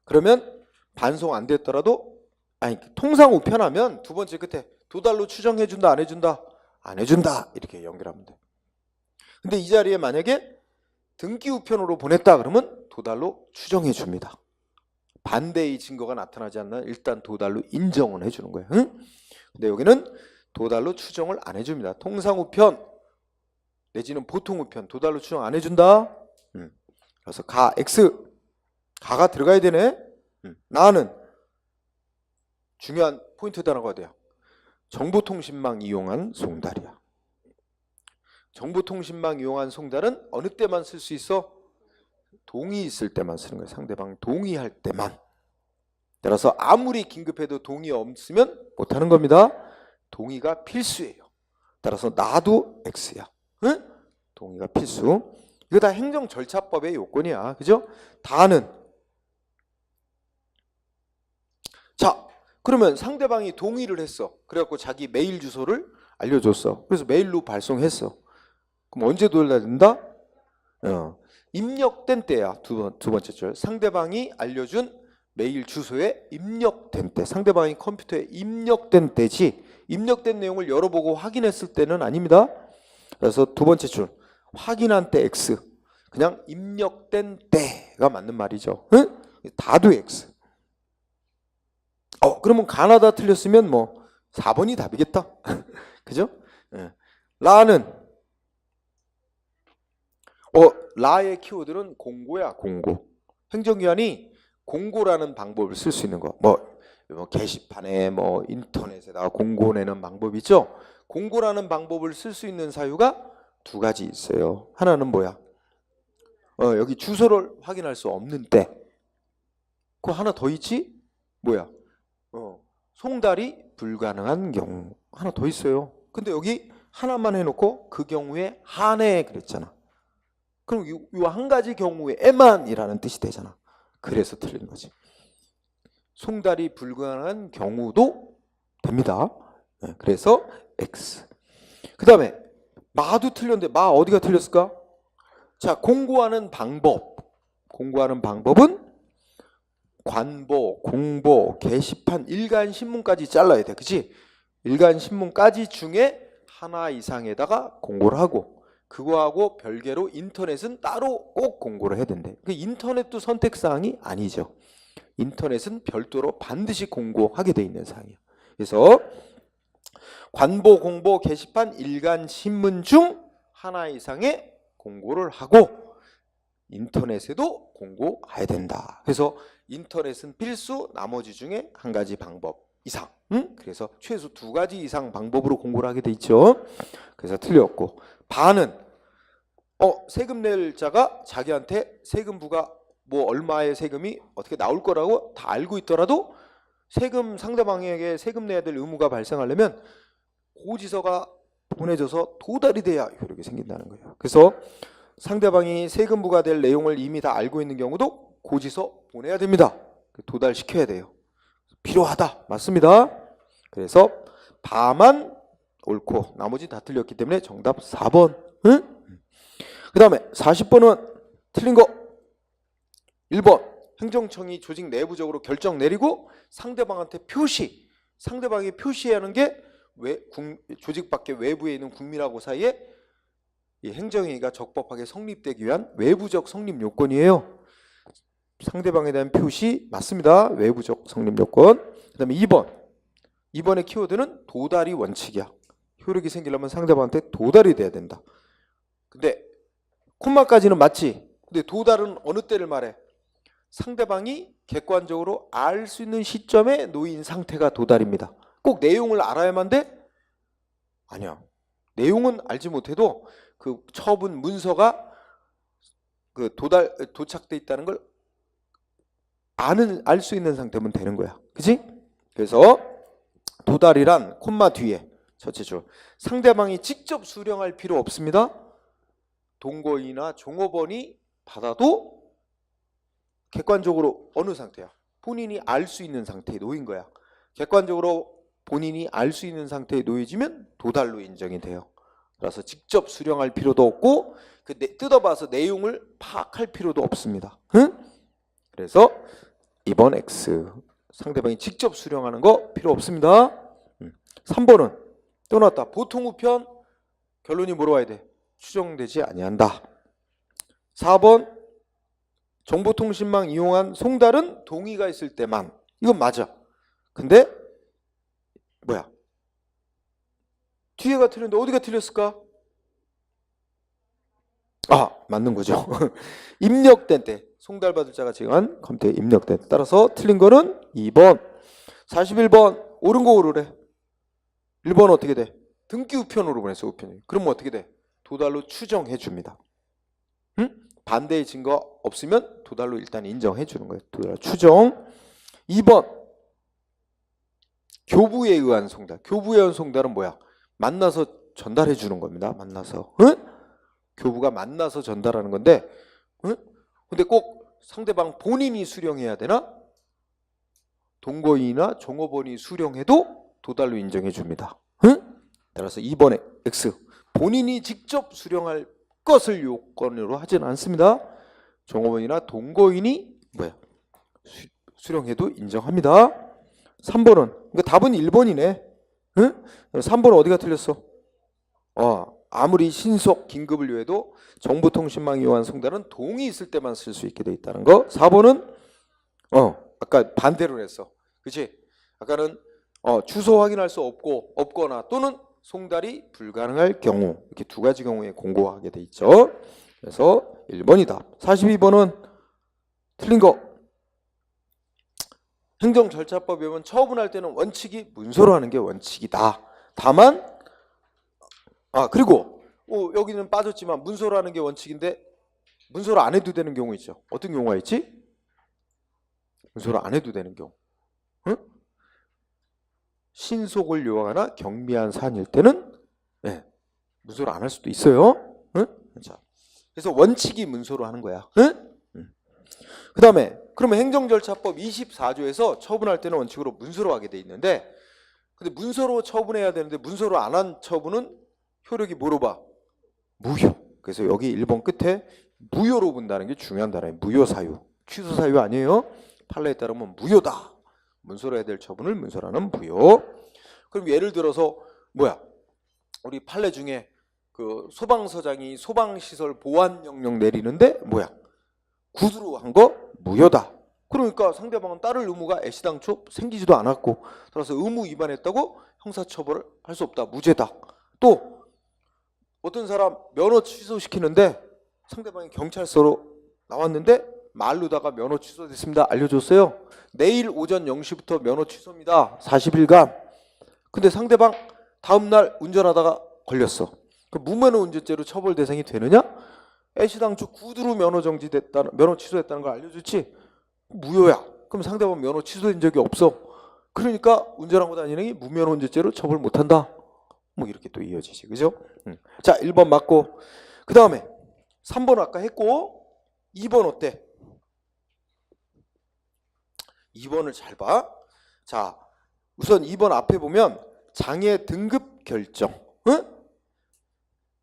그러면 반송 안 됐더라도 통상 우편하면 두 번째 끝에 도달로 추정해준다, 안 해준다? 안 해준다, 이렇게 연결하면 돼. 근데 이 자리에 만약에 등기 우편으로 보냈다 그러면 도달로 추정해 줍니다. 반대의 증거가 나타나지 않나 일단 도달로 인정은 해주는 거예요. 응? 근데 여기는 도달로 추정을 안 해줍니다. 통상 우편 내지는 보통 우편 도달로 추정 안 해준다. 그래서 X 가가 들어가야 되네. 나는 중요한 포인트 단어가 돼요. 정보통신망 이용한 송달이야. 정보통신망 이용한 송달은 어느 때만 쓸 수 있어? 동의 있을 때만 쓰는 거예요. 상대방 동의할 때만. 따라서 아무리 긴급해도 동의 없으면 못하는 겁니다. 동의가 필수예요. 따라서 나도 X야. 응? 동의가 필수. 이거 다 행정절차법의 요건이야. 그죠? 다는. 자, 그러면 상대방이 동의를 했어. 그래갖고 자기 메일 주소를 알려줬어. 그래서 메일로 발송했어. 그럼 언제 도달된다? 입력된 때야. 두 번째 줄. 상대방이 알려준 메일 주소에 입력된 때. 상대방이 컴퓨터에 입력된 때지 입력된 내용을 열어보고 확인했을 때는 아닙니다. 그래서 두 번째 줄. 확인한 때 X. 그냥 입력된 때가 맞는 말이죠. 응? 다도 X. 그러면 가나다 틀렸으면 뭐 4번이 답이겠다. 그죠? 라는 라의 키워드는 공고야, 공고. 행정기관이 공고라는 방법을 쓸 수 있는 거. 뭐 게시판에 뭐 인터넷에다가 공고 내는 방법이 있죠. 공고라는 방법을 쓸 수 있는 사유가 두 가지 있어요. 하나는 뭐야? 여기 주소를 확인할 수 없는 때. 그 하나 더 있지? 뭐야? 송달이 불가능한 경우. 하나 더 있어요. 근데 여기 하나만 해놓고 그 경우에 한해 그랬잖아. 그럼 이 한 가지 경우에만이라는 뜻이 되잖아. 그래서 틀린 거지. 송달이 불가능한 경우도 됩니다. 그래서 X. 그 다음에 마도 틀렸는데 마 어디가 틀렸을까? 자, 공고하는 방법. 공고하는 방법은 관보, 공보, 게시판, 일간신문까지 잘라야 돼. 그치? 일간신문까지 중에 하나 이상에다가 공고를 하고, 그거하고 별개로 인터넷은 따로 꼭 공고를 해야 된대. 그 인터넷도 선택사항이 아니죠. 인터넷은 별도로 반드시 공고하게 돼 있는 사항이야. 그래서 관보, 공보, 게시판, 일간신문 중 하나 이상의 공고를 하고 인터넷에도 공고해야 된다. 그래서 인터넷은 필수, 나머지 중에 한 가지 방법 이상. 그래서 최소 두 가지 이상 방법으로 공고를 하게 돼 있죠. 그래서 틀렸고, 반은 세금 낼 자가 자기한테 세금부가 뭐 얼마의 세금이 어떻게 나올 거라고 다 알고 있더라도 세금 상대방에게 세금 내야 될 의무가 발생하려면 고지서가 보내져서 도달이 돼야 효력이 생긴다는 거예요. 그래서 상대방이 세금 부과될 내용을 이미 다 알고 있는 경우도 고지서 보내야 됩니다. 도달시켜야 돼요. 필요하다. 맞습니다. 그래서 바만 옳고 나머지 다 틀렸기 때문에 정답 4번. 응? 그 다음에 40번은 틀린 거 1번. 행정청이 조직 내부적으로 결정 내리고 상대방한테 상대방이 표시해야 하는 게 조직 밖에 외부에 있는 국민하고 사이에 이 행정회의가 적법하게 성립되기 위한 외부적 성립 요건이에요. 상대방에 대한 표시 맞습니다. 외부적 성립 요건. 그 다음에 2번. 2번의 키워드는 도달이 원칙이야. 효력이 생기려면 상대방한테 도달이 돼야 된다. 근데 콤마까지는 맞지. 근데 도달은 어느 때를 말해? 상대방이 객관적으로 알 수 있는 시점에 놓인 상태가 도달입니다. 꼭 내용을 알아야만 돼? 아니야. 내용은 알지 못해도 그 처분 문서가 그 도착돼 있다는 걸 알 수 있는 상태면 되는 거야. 그치? 그래서 도달이란 콤마 뒤에 첫째 줄 상대방이 직접 수령할 필요 없습니다. 동거인이나 종업원이 받아도 객관적으로 어느 상태야? 본인이 알 수 있는 상태에 놓인 거야. 객관적으로 본인이 알 수 있는 상태에 놓여지면 도달로 인정이 돼요. 그래서 직접 수령할 필요도 없고 뜯어봐서 내용을 파악할 필요도 없습니다. 응? 그래서 2번 X. 상대방이 직접 수령하는 거 필요 없습니다. 3번은 또 나왔다. 보통 우편 결론이 뭐로 와야 돼? 추정되지 아니한다. 4번 정보통신망 이용한 송달은 동의가 있을 때만. 이건 맞아. 근데 뭐야? 뒤에가 틀렸는데 어디가 틀렸을까? 아, 맞는 거죠. 입력된 때 송달받을 자가 지정한 검토에 입력된 때. 따라서 틀린 거는 2번. 41번 옳은 거 오르래. 1번 어떻게 돼? 등기 우편으로 보냈어. 우편이. 그럼 어떻게 돼? 도달로 추정해 줍니다. 응? 반대의 증거 없으면 도달로 일단 인정해 주는 거예요. 도달 추정. 2번 교부에 의한 송달. 교부에 의한 송달은 뭐야? 만나서 전달해 주는 겁니다. 만나서. 응? 교부가 만나서 전달하는 건데, 응? 근데 꼭 상대방 본인이 수령해야 되나? 동거인이나 종업원이 수령해도 도달로 인정해 줍니다. 응? 따라서 2번에 X. 본인이 직접 수령할 것을 요건으로 하진 않습니다. 종업원이나 동거인이 뭐야? 수령해도 인정합니다. 3번은 그러니까 답은 1번이네. 응? 3번은 어디가 틀렸어? 아무리 신속 긴급을 위해도 정보통신망 이용한 송달은 동의 있을 때만 쓸 수 있게 돼 있다는 거. 4번은 아까 반대로 했어. 그치? 아까는 주소 확인할 수 없거나 또는 송달이 불가능할 경우 이렇게 두 가지 경우에 공고하게 돼 있죠. 그래서 1번이다. 42번은 틀린 거. 행정절차법에 보면 처분할 때는 원칙이 문서로 하는 게 원칙이다. 다만 그리고 여기는 빠졌지만 문서로 하는 게 원칙인데 문서로 안 해도 되는 경우 있죠. 어떤 경우가 있지? 문서로 안 해도 되는 경우. 응? 신속을 요하거나 경미한 사안일 때는 문서로 안 할 수도 있어요. 응? 자, 그래서 원칙이 문서로 하는 거야. 응? 그 다음에 그러면 행정절차법 24조에서 처분할 때는 원칙으로 문서로 하게 돼 있는데 근데 문서로 처분해야 되는데 문서로 안 한 처분은 효력이 뭐로 봐? 무효. 그래서 여기 1번 끝에 무효로 본다는 게 중요한 단어예요. 무효사유. 취소사유 아니에요. 판례에 따르면 무효다. 문서로 해야 될 처분을 문서로 하는 무효. 그럼 예를 들어서 뭐야? 우리 판례 중에 그 소방서장이 소방시설 보안 명령 내리는데 뭐야? 구두로 한 거 무효다. 그러니까 상대방은 따를 의무가 애시당초 생기지도 않았고 따라서 의무 위반했다고 형사처벌을 할 수 없다. 무죄다. 또 어떤 사람 면허 취소시키는데 상대방이 경찰서로 나왔는데 말로다가 면허 취소됐습니다. 알려줬어요. 내일 오전 0시부터 면허 취소입니다. 40일간. 근데 상대방 다음날 운전하다가 걸렸어. 그 무면허 운전죄로 처벌 대상이 되느냐? 애시당초 구두로 면허 취소됐다는 걸 알려줬지? 무효야. 그럼 상대방 면허 취소된 적이 없어. 그러니까 운전하고 다니는 게 무면허운전죄로 처벌 못한다. 뭐 이렇게 또 이어지지, 그죠? 자, 1번 맞고, 그 다음에 3번 아까 했고 2번 어때? 2번을 잘 봐. 자, 우선 2번 앞에 보면 장애 등급 결정. 응?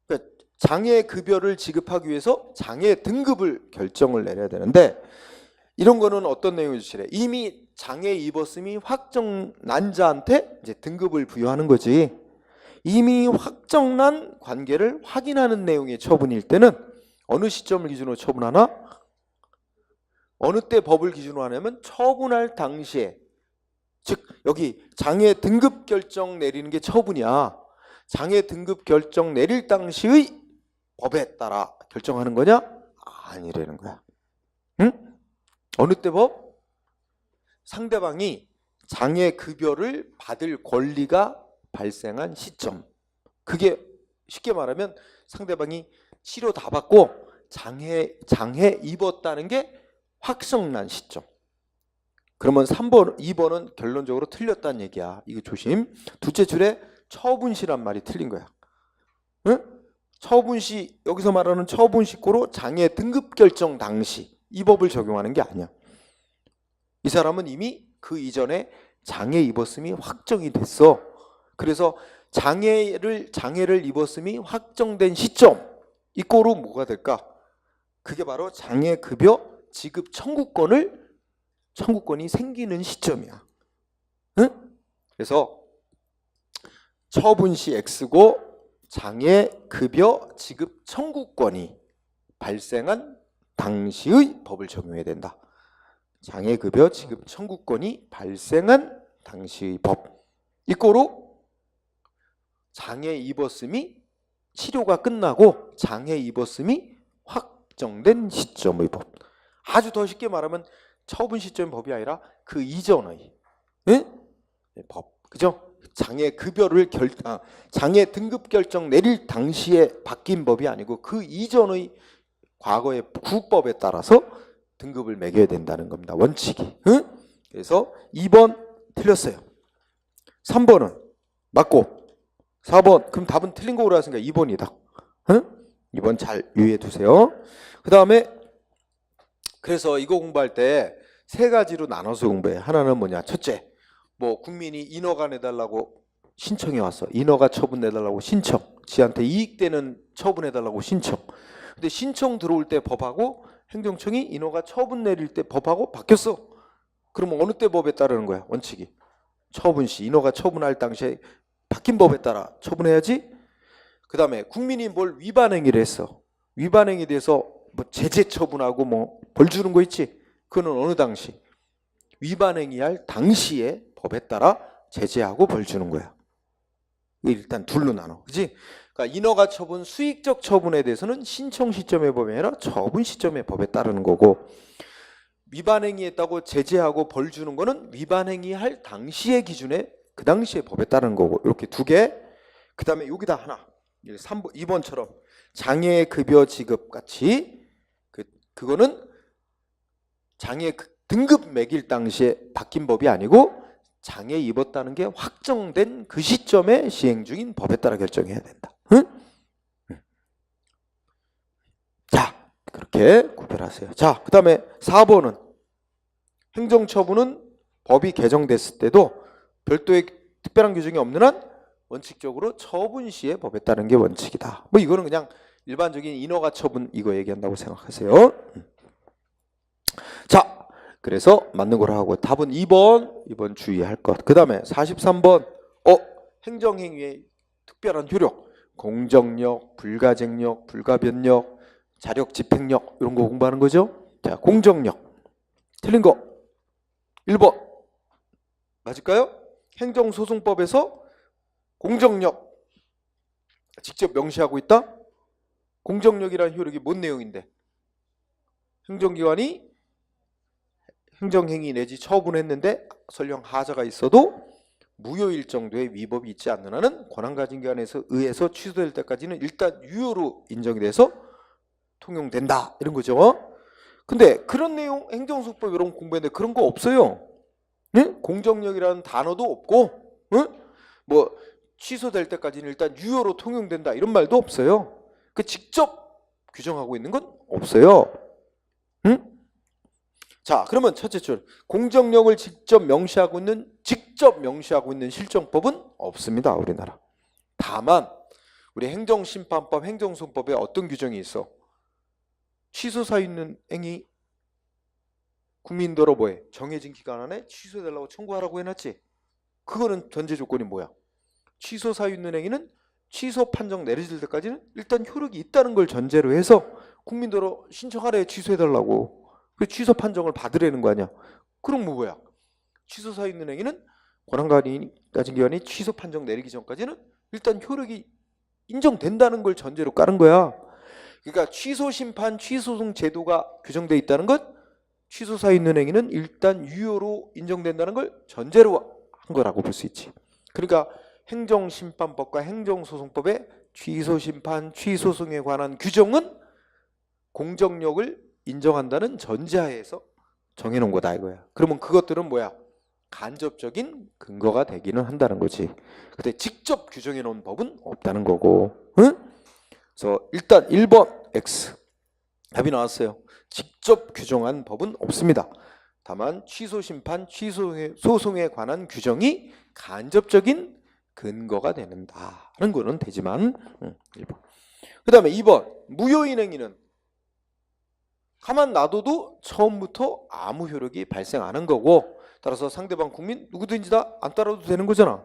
그러니까 장애 급여를 지급하기 위해서 장애 등급을 결정을 내려야 되는데, 이런 거는 어떤 내용이 주시래? 이미 장애 입었음이 확정난 자한테 이제 등급을 부여하는 거지. 이미 확정난 관계를 확인하는 내용의 처분일 때는 어느 시점을 기준으로 처분하나? 어느 때 법을 기준으로 하냐면 처분할 당시에, 즉 여기 장애 등급 결정 내리는 게 처분이야. 장애 등급 결정 내릴 당시의 법에 따라 결정하는 거냐? 아니라는 거야. 응? 어느 때 법? 상대방이 장애 급여를 받을 권리가 발생한 시점. 그게 쉽게 말하면 상대방이 치료 다 받고 장애 입었다는 게 확정난 시점. 그러면 3번, 2번은 결론적으로 틀렸다는 얘기야. 이거 조심. 둘째 줄에 처분시란 말이 틀린 거야. 응? 처분시, 여기서 말하는 처분시고로 장애 등급 결정 당시 이 법을 적용하는 게 아니야. 이 사람은 이미 그 이전에 장애 입었음이 확정이 됐어. 그래서 장애를 입었음이 확정된 시점, 이 꼴로 뭐가 될까? 그게 바로 장애급여 지급 청구권이 생기는 시점이야. 응? 그래서 처분시 X고 장애급여 지급 청구권이 발생한 당시의 법을 적용해야 된다. 장애급여 지급 청구권이 발생한 당시의 법. 이 꼴로 장애 입었음이 치료가 끝나고 장애 입었음이 확정된 시점의 법. 아주 더 쉽게 말하면 처분 시점의 법이 아니라 그 이전의 법. 그죠? 장애 등급 결정 내릴 당시에 바뀐 법이 아니고 그 이전의 과거의 구법에 따라서 등급을 매겨야 된다는 겁니다. 원칙이. 그래서 2번 틀렸어요. 3번은 맞고 4번, 그럼 답은 틀린 거로 하시니까 2번이다. 2번 잘 유의해 두세요. 그 다음에 그래서 이거 공부할 때 세 가지로 나눠서 공부해. 하나는 뭐냐? 첫째, 뭐 국민이 인허가 내달라고 신청해 왔어. 인허가 처분 내달라고 신청. 지한테 이익되는 처분해달라고 신청. 근데 신청 들어올 때 법하고 행정청이 인허가 처분 내릴 때 법하고 바뀌었어. 그러면 어느 때 법에 따르는 거야? 원칙이. 처분시, 인허가 처분할 당시에 바뀐 법에 따라 처분해야지. 그 다음에 국민이 뭘 위반행위를 했어. 위반행위에 대해서 뭐 제재 처분하고 뭐 벌 주는 거 있지. 그거는 어느 당시? 위반행위할 당시에 법에 따라 제재하고 벌 주는 거야. 일단 둘로 나눠. 그지? 그러니까 인허가 처분, 수익적 처분에 대해서는 신청 시점의 법이 아니라 처분 시점의 법에 따르는 거고, 위반행위했다고 제재하고 벌 주는 거는 위반행위할 당시의 기준에 그 당시의 법에 따르는 거고. 이렇게 두 개. 그 다음에 여기다 하나. 3번, 2번처럼 장애급여 지급 같이 그거는 장애 등급 매길 당시에 바뀐 법이 아니고 장애 입었다는 게 확정된 그 시점에 시행 중인 법에 따라 결정해야 된다. 응? 자, 그렇게 구별하세요. 자, 그 다음에 4번은 행정처분은 법이 개정됐을 때도 별도의 특별한 규정이 없는 한 원칙적으로 처분 시에 법에 따른 게 원칙이다. 뭐 이거는 그냥 일반적인 인허가 처분 이거 얘기한다고 생각하세요. 자, 그래서 맞는 걸 하고 답은 2번 주의할 것. 그 다음에 43번 행정행위의 특별한 효력, 공정력, 불가쟁력, 불가변력, 자력, 집행력 이런 거 공부하는 거죠. 자, 공정력 틀린 거 1번 맞을까요? 행정소송법에서 공정력 직접 명시하고 있다. 공정력이라는 효력이 뭔 내용인데? 행정기관이 행정행위 내지 처분했는데 설령 하자가 있어도 무효일 정도의 위법이 있지 않는 한은 권한가진 기관에서 의해서 취소될 때까지는 일단 유효로 인정이 돼서 통용된다. 이런 거죠. 근데 그런 내용 행정소송법 이런 거 공부했는데 그런 거 없어요. 응? 공정력이라는 단어도 없고, 응? 뭐 취소될 때까지는 일단 유효로 통용된다 이런 말도 없어요. 그 직접 규정하고 있는 건 없어요. 응? 자, 그러면 첫째 줄 공정력을 직접 명시하고 있는 실정법은 없습니다. 우리나라. 다만 우리 행정심판법, 행정소송법에 어떤 규정이 있어? 취소 사유 있는 행위 국민들로 뭐해? 정해진 기간 안에 취소해달라고 청구하라고 해놨지. 그거는 전제 조건이 뭐야? 취소 사유 있는 행위는 취소 판정 내려질 때까지는 일단 효력이 있다는 걸 전제로 해서 국민들로 신청하래 취소해달라고. 그 취소 판정을 받으라는 거 아니야. 그럼 뭐야? 취소 사유 있는 행위는 권한가리 따진 기관이 취소 판정 내리기 전까지는 일단 효력이 인정된다는 걸 전제로 까는 거야. 그러니까 취소 심판, 취소소송 제도가 규정돼 있다는 건 취소 사유 있는 행위는 일단 유효로 인정된다는 걸 전제로 한 거라고 볼 수 있지. 그러니까 행정심판법과 행정소송법의 취소심판, 취소소송에 관한 규정은 공정력을 인정한다는 전제하에서 정해놓은 거다 이거야. 그러면 그것들은 뭐야? 간접적인 근거가 되기는 한다는 거지. 근데 직접 규정해 놓은 법은 없다는 거고. 응? 그래서 일단 1번 X 답이 나왔어요. 직접 규정한 법은 없습니다. 다만 취소심판, 취소소송에 관한 규정이 간접적인 근거가 되는다는 거는 되지만 1번. 그 다음에 2번 무효인 행위는 가만 놔둬도 처음부터 아무 효력이 발생 안 한 거고 따라서 상대방 국민 누구든지 다 안 따라도 되는 거잖아.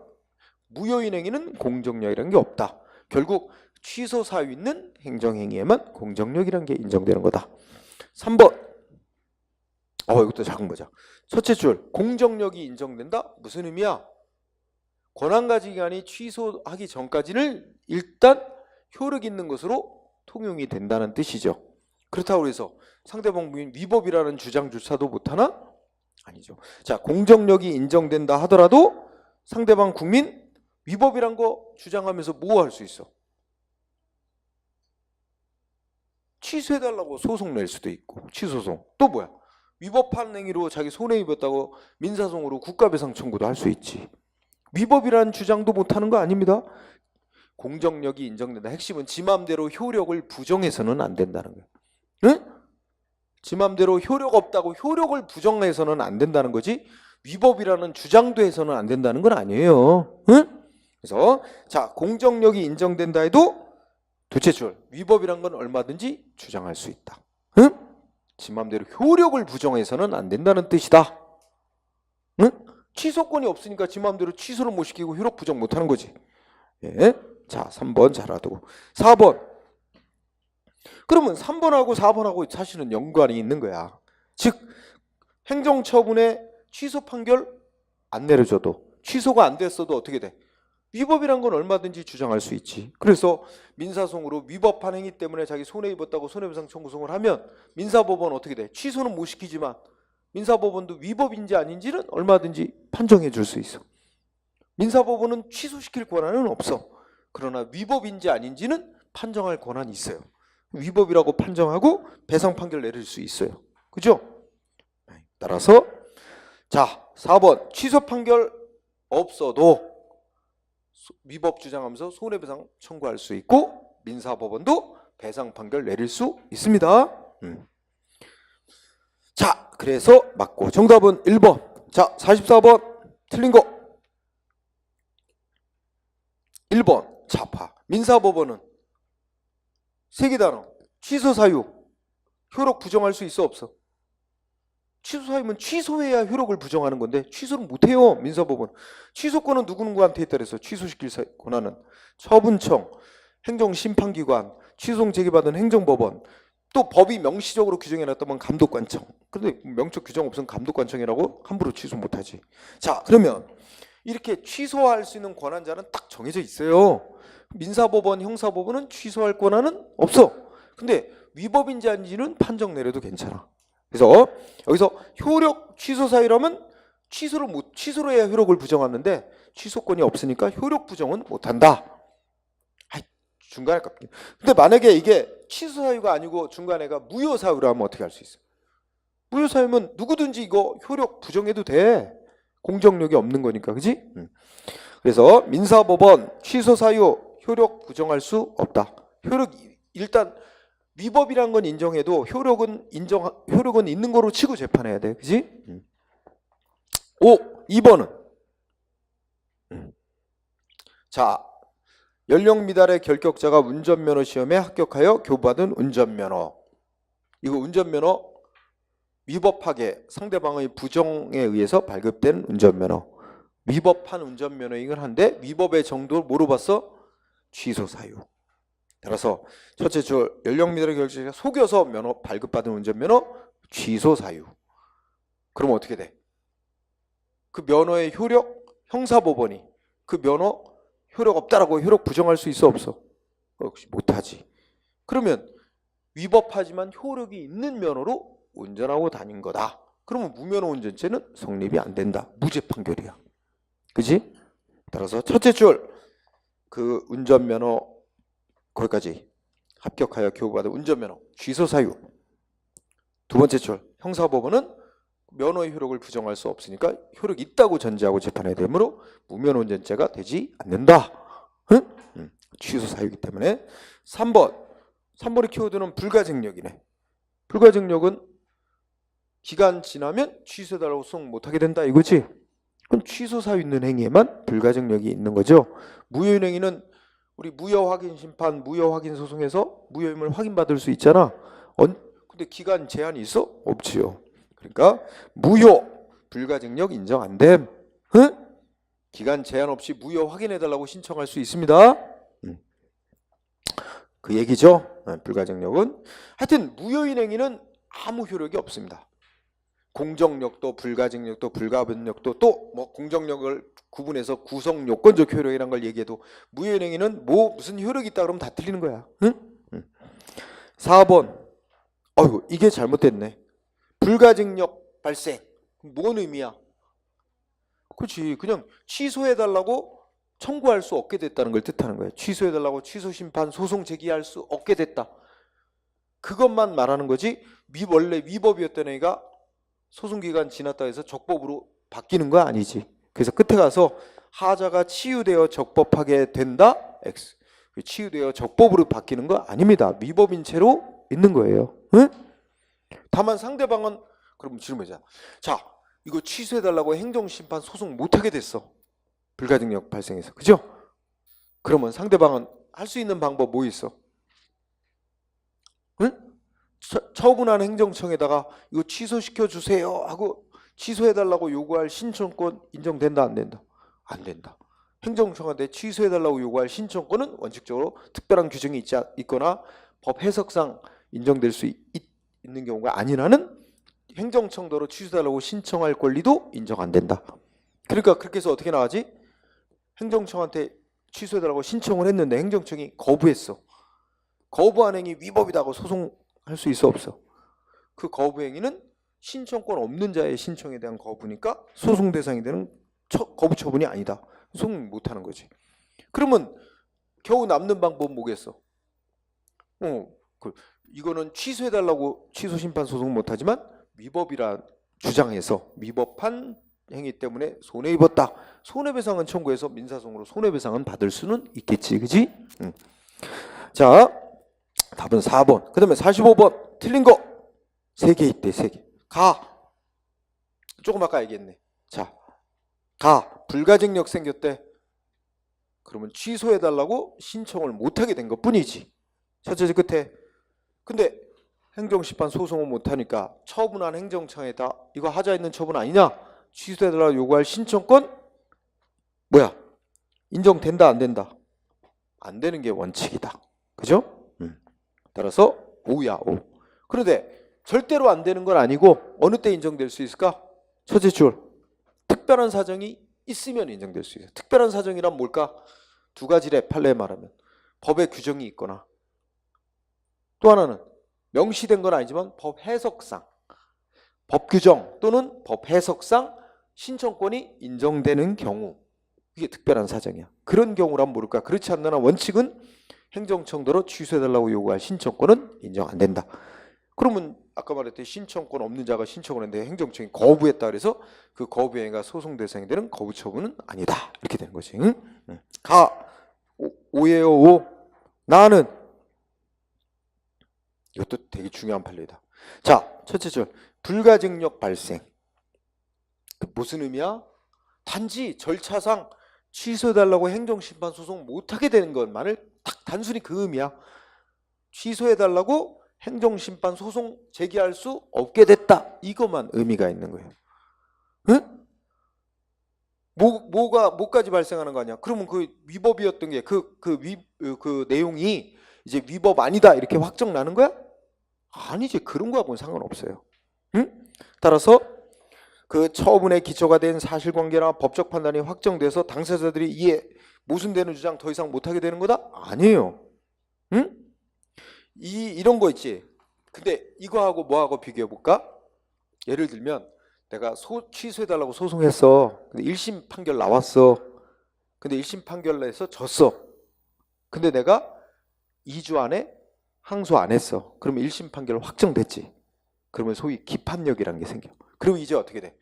무효인 행위는 공정력이라는 게 없다. 결국 취소 사유 있는 행정행위에만 공정력이라는 게 인정되는 거다. 3번 이것도 작은 거죠. 첫째 줄 공정력이 인정된다? 무슨 의미야? 권한가지 기간이 취소하기 전까지는 일단 효력 있는 것으로 통용이 된다는 뜻이죠. 그렇다고 해서 상대방 국민 위법이라는 주장조차도 못하나? 아니죠. 자, 공정력이 인정된다 하더라도 상대방 국민 위법이란 거 주장하면서 뭐 할 수 있어? 취소해달라고 소송 낼 수도 있고 취소송. 또 뭐야? 위법한 행위로 자기 손해입었다고 민사소송으로 국가배상 청구도 할 수 있지. 위법이라는 주장도 못하는 거 아닙니다. 공정력이 인정된다. 핵심은 지 맘대로 효력을 부정해서는 안 된다는 거예요. 응? 지 맘대로 효력 없다고 효력을 부정해서는 안 된다는 거지 위법이라는 주장도 해서는 안 된다는 건 아니에요. 응? 그래서 자 공정력이 인정된다 해도 둘째 줄 위법이란 건 얼마든지 주장할 수 있다. 응? 지 맘대로 효력을 부정해서는 안 된다는 뜻이다. 응? 취소권이 없으니까 지 맘대로 취소를 못 시키고 효력 부정 못하는 거지. 예. 자 3번 잘 알아두고 4번 그러면 3번하고 4번하고 사실은 연관이 있는 거야. 즉 행정처분에 취소 판결 안 내려줘도 취소가 안 됐어도 어떻게 돼? 위법이란 건 얼마든지 주장할 수 있지. 그래서 민사소송으로 위법한 행위 때문에 자기 손해 입었다고 손해배상 청구송을 하면 민사법원 어떻게 돼? 취소는 못 시키지만 민사법원도 위법인지 아닌지는 얼마든지 판정해 줄 수 있어. 민사법원은 취소시킬 권한은 없어. 그러나 위법인지 아닌지는 판정할 권한이 있어요. 위법이라고 판정하고 배상 판결 내릴 수 있어요. 그죠? 따라서 자 4번 취소 판결 없어도 위법 주장하면서 손해배상 청구할 수 있고 민사법원도 배상 판결 내릴 수 있습니다. 자 그래서 맞고 정답은 1번. 자 44번 틀린 거 1번 자파. 민사법원은 세 개 단어 취소 사유 효력 부정할 수 있어 없어? 취소 사유면 취소해야 효력을 부정하는 건데 취소를 못해요. 민사법원 취소권은 누구누구한테 있다 그래서 취소시킬 권한은 처분청, 행정심판기관, 취소송 제기받은 행정법원 또 법이 명시적으로 규정해놨다면 감독관청. 근데 명적 규정 없으면 감독관청이라고 함부로 취소 못하지. 자 그러면 이렇게 취소할 수 있는 권한자는 딱 정해져 있어요. 민사법원, 형사법원은 취소할 권한은 없어. 근데 위법인지 아닌지는 판정 내려도 괜찮아. 그래서 여기서 효력 취소 사유라면 취소로 해야 효력을 부정하는데 취소권이 없으니까 효력 부정은 못한다. 중간에 깝니다. 근데 만약에 이게 취소 사유가 아니고 중간에가 무효 사유라면 어떻게 할 수 있어? 무효 사유면 누구든지 이거 효력 부정해도 돼. 공정력이 없는 거니까, 그지? 그래서 민사법원 취소 사유 효력 부정할 수 없다. 효력 일단 위법이란 건 인정해도 효력은 있는 거로 치고 재판해야 돼, 그지? 2번은 자, 연령 미달의 결격자가 운전면허 시험에 합격하여 교부받은 운전면허. 이거 운전면허 위법하게 상대방의 부정에 의해서 발급된 운전면허. 위법한 운전면허이긴 한데 위법의 정도를 뭐로 봤어? 취소 사유. 따라서 첫째 줄 연령 미달의 결격자가 속여서 면허 발급받은 운전면허 취소 사유. 그럼 어떻게 돼? 그 면허의 효력 형사법원이 그 면허 효력 없다라고 효력 부정할 수 있어 없어? 역시 못하지. 그러면 위법하지만 효력이 있는 면허로 운전하고 다닌 거다. 그러면 무면허 운전죄는 성립이 안 된다. 무죄 판결이야. 그지? 따라서 첫째 줄 그 운전면허 거기까지 합격하여 교부받은 운전면허 취소 사유. 두 번째 줄 형사법원은 면허의 효력을 부정할 수 없으니까 효력이 있다고 전제하고 재판해야 되므로 무면허 운전죄가 되지 않는다. 응? 취소 사유이기 때문에 3번의 키워드는 불가증력이네. 불가증력은 기간 지나면 취소해달라고 소송 못하게 된다 이거지? 그럼 취소 사유 있는 행위에만 불가증력이 있는 거죠. 무효인행위는 우리 무효확인심판, 무효확인소송에서 무효임을 확인받을 수 있잖아. 근데 기간 제한이 있어? 없지요. 그러니까 무효, 불가증력 인정 안 됨. 기간 제한 없이 무효 확인해달라고 신청할 수 있습니다. 그 얘기죠. 불가증력은. 하여튼 무효인행위는 아무 효력이 없습니다. 공정력도 불가증력도 불가변력도 또 뭐 공정력을 구분해서 구성요건적 효력이란 걸 얘기해도 무효인행위는 무슨 효력이 있다 그러면 다 틀리는 거야. 4번 어이구 이게 잘못됐네. 불가증력 발생 뭔 의미야? 그렇지 그냥 취소해달라고 청구할 수 없게 됐다는 걸 뜻하는 거예요. 취소해달라고 취소심판 소송 제기할 수 없게 됐다. 그것만 말하는 거지 원래 위법이었던 애가 소송기간 지났다 해서 적법으로 바뀌는 거 아니지. 그래서 끝에 가서 하자가 치유되어 적법하게 된다. X. 치유되어 적법으로 바뀌는 거 아닙니다. 위법인 채로 있는 거예요. 응? 다만 상대방은 그럼 질문이잖아. 자 이거 취소해달라고 행정심판 소송 못하게 됐어. 불가증력 발생해서. 그죠? 그러면 상대방은 할 수 있는 방법 뭐 있어? 응? 처분한 행정청에다가 이거 취소시켜 주세요 하고 취소해달라고 요구할 신청권 인정된다 안 된다? 안 된다. 행정청한테 취소해달라고 요구할 신청권은 원칙적으로 특별한 규정이 있거나 법 해석상 인정될 수 있는 경우가 아닌 한은 행정청대로 취소해달라고 신청할 권리도 인정 안 된다. 그러니까 그렇게 해서 어떻게 나가지? 행정청한테 취소해달라고 신청을 했는데 행정청이 거부했어. 거부한 행위 위법이다고 소송할 수 있어 없어? 그 거부 행위는 신청권 없는 자의 신청에 대한 거부니까 소송 대상이 되는 거부 처분이 아니다. 소송 못하는 거지. 그러면 겨우 남는 방법은 뭐겠어? 이거는 취소해달라고 취소심판 소송 못하지만 위법이라 주장해서 위법한 행위 때문에 손해 입었다. 손해배상은 청구해서 민사소송으로 손해배상은 받을 수는 있겠지, 그지? 자, 답은 4번. 그 다음에 45번 틀린 거 3개 있대. 3개. 조금 아까 얘기했네. 자, 불가증력 생겼대. 그러면 취소해달라고 신청을 못하게 된 것뿐이지. 첫째 끝에. 근데 행정심판 소송을 못하니까 처분한 행정청에다 이거 하자 있는 처분 아니냐? 취소해달라고 요구할 신청권 뭐야? 인정된다 안 된다? 안 되는 게 원칙이다. 그죠? 따라서 5야 5. 그런데 절대로 안 되는 건 아니고 어느 때 인정될 수 있을까? 첫째 줄 특별한 사정이 있으면 인정될 수 있어요. 특별한 사정이란 뭘까? 두 가지래 판례에 말하면 법의 규정이 있거나 또 하나는 명시된 건 아니지만 법 해석상 법 규정 또는 법 해석상 신청권이 인정되는 경우 이게 특별한 사정이야. 그런 경우란 모를까? 그렇지 않는 한 원칙은 행정청대로 취소해달라고 요구할 신청권은 인정 안 된다. 그러면 아까 말했듯이 신청권 없는 자가 신청을 했는데 행정청이 거부했다 그래서 그 거부 행위가 소송 대상이 되는 거부 처분은 아니다. 이렇게 되는 거지. 응? 가. 오예요. 오. 나는. 이것도 되게 중요한 판례다. 자, 첫째 줄. 불가증력 발생. 무슨 의미야? 단지 절차상 취소해달라고 행정심판 소송 못하게 되는 것만을 딱 단순히 그 의미야. 취소해달라고 행정심판 소송 제기할 수 없게 됐다. 이것만 의미가 있는 거예요. 응? 뭐까지 발생하는 거 아니야? 그러면 그 위법이었던 게 그 내용이 이제 위법 아니다 이렇게 확정 나는 거야? 아니지. 그런 거하고는 상관없어요. 응? 따라서 그 처분의 기초가 된 사실관계나 법적 판단이 확정돼서 당사자들이 이에 모순되는 주장 더 이상 못하게 되는 거다? 아니에요. 응? 이런 거 있지. 근데 이거하고 뭐하고 비교해 볼까? 예를 들면 내가 취소해달라고 소송했어. 근데 1심 판결 나왔어. 근데 1심 판결에서 졌어. 근데 내가 2주 안에 항소 안 했어. 그러면 1심 판결 확정됐지. 그러면 소위 기판력이라는 게 생겨. 그럼 이제 어떻게 돼?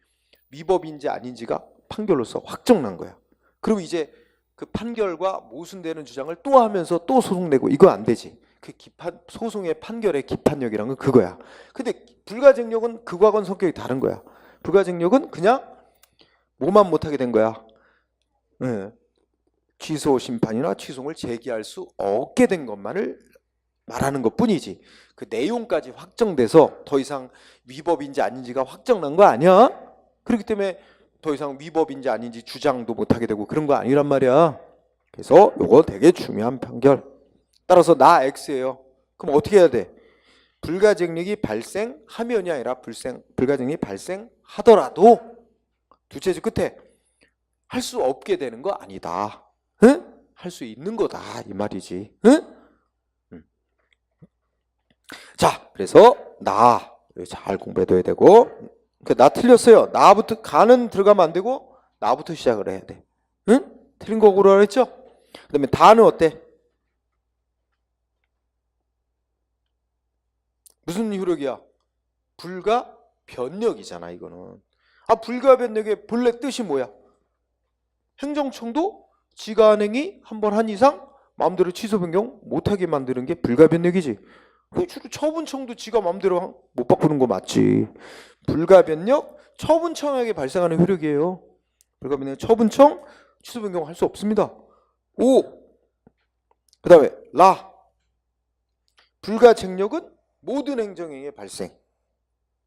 위법인지 아닌지가 판결로서 확정난 거야. 그럼 이제 그 판결과 모순되는 주장을 또 하면서 또 소송 내고 이거 안 되지. 그 소송의 판결의 기판력이란 건 그거야. 근데 불가증력은 그거하고는 성격이 다른 거야. 불가증력은 그냥 뭐만 못하게 된 거야. 네. 취소 심판이나 취소를 제기할 수 없게 된 것만을 말하는 것뿐이지. 그 내용까지 확정돼서 더 이상 위법인지 아닌지가 확정난 거 아니야? 그렇기 때문에 더 이상 위법인지 아닌지 주장도 못하게 되고 그런 거 아니란 말이야. 그래서 요거 되게 중요한 판결. 따라서 나 X예요. 그럼 어떻게 해야 돼? 불가증력이 발생하면이 아니라 불가증력이 발생하더라도 두째 줄 끝에 할 수 없게 되는 거 아니다. 응? 할 수 있는 거다 이 말이지. 응? 자, 그래서 나 잘 공부해둬야 되고 나 틀렸어요. 나부터 가는 들어가면 안 되고 나부터 시작을 해야 돼. 응? 틀린 거 고르라 했죠? 그 다음에 다는 어때? 무슨 효력이야? 불가변력이잖아 이거는. 불가변력의 본래 뜻이 뭐야? 행정청도 지가 한 행위 한 번 한 이상 마음대로 취소 변경 못하게 만드는 게 불가변력이지. 주로 처분청도 지가 마음대로 못 바꾸는 거 맞지. 불가변력 처분청에게 발생하는 효력이에요. 불가변력 처분청 취소 변경 할 수 없습니다. 오. 그 다음에 라. 불가증력은 모든 행정행위의 발생.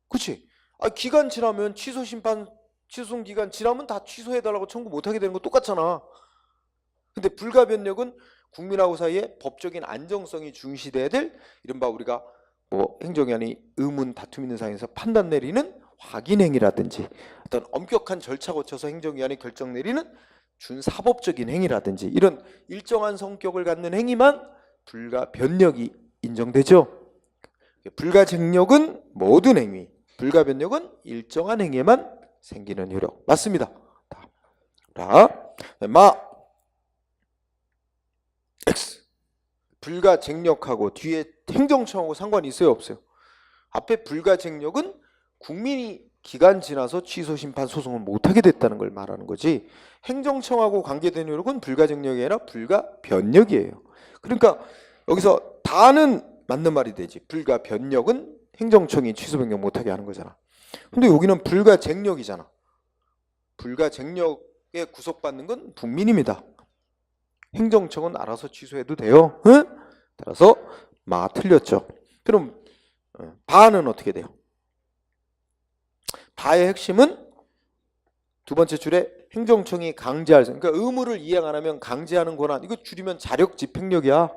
그치? 기간 지나면 취소송 기간 지나면 다 취소해달라고 청구 못하게 되는 거 똑같잖아. 근데 불가변력은 국민하고 사이에 법적인 안정성이 중시돼야 될 이른바 우리가 뭐 행정안이 의문 다툼 있는 상황에서 판단 내리는 확인행위라든지 어떤 엄격한 절차 거쳐서 행정위원회 결정 내리는 준사법적인 행위라든지 이런 일정한 성격을 갖는 행위만 불가변력이 인정되죠. 불가증력은 모든 행위, 불가변력은 일정한 행위에만 생기는 효력. 맞습니다. 자, X. 불가증력하고 뒤에 행정청하고 상관이 있어요, 없어요? 앞에 불가증력은 국민이 기간 지나서 취소 심판 소송을 못하게 됐다는 걸 말하는 거지. 행정청하고 관계된 효력은 불가증력이 아니라 불가변력이에요. 그러니까 여기서 다는 맞는 말이 되지. 불가변력은 행정청이 취소 변경 못하게 하는 거잖아. 근데 여기는 불가증력이잖아. 불가증력에 구속받는 건 국민입니다. 행정청은 알아서 취소해도 돼요. 응? 따라서 틀렸죠. 그럼 바는 어떻게 돼요? 바의 핵심은 두 번째 줄에 행정청이 강제할 그러니까 의무를 이행 안 하면 강제하는 권한. 이거 줄이면 자력 집행력이야.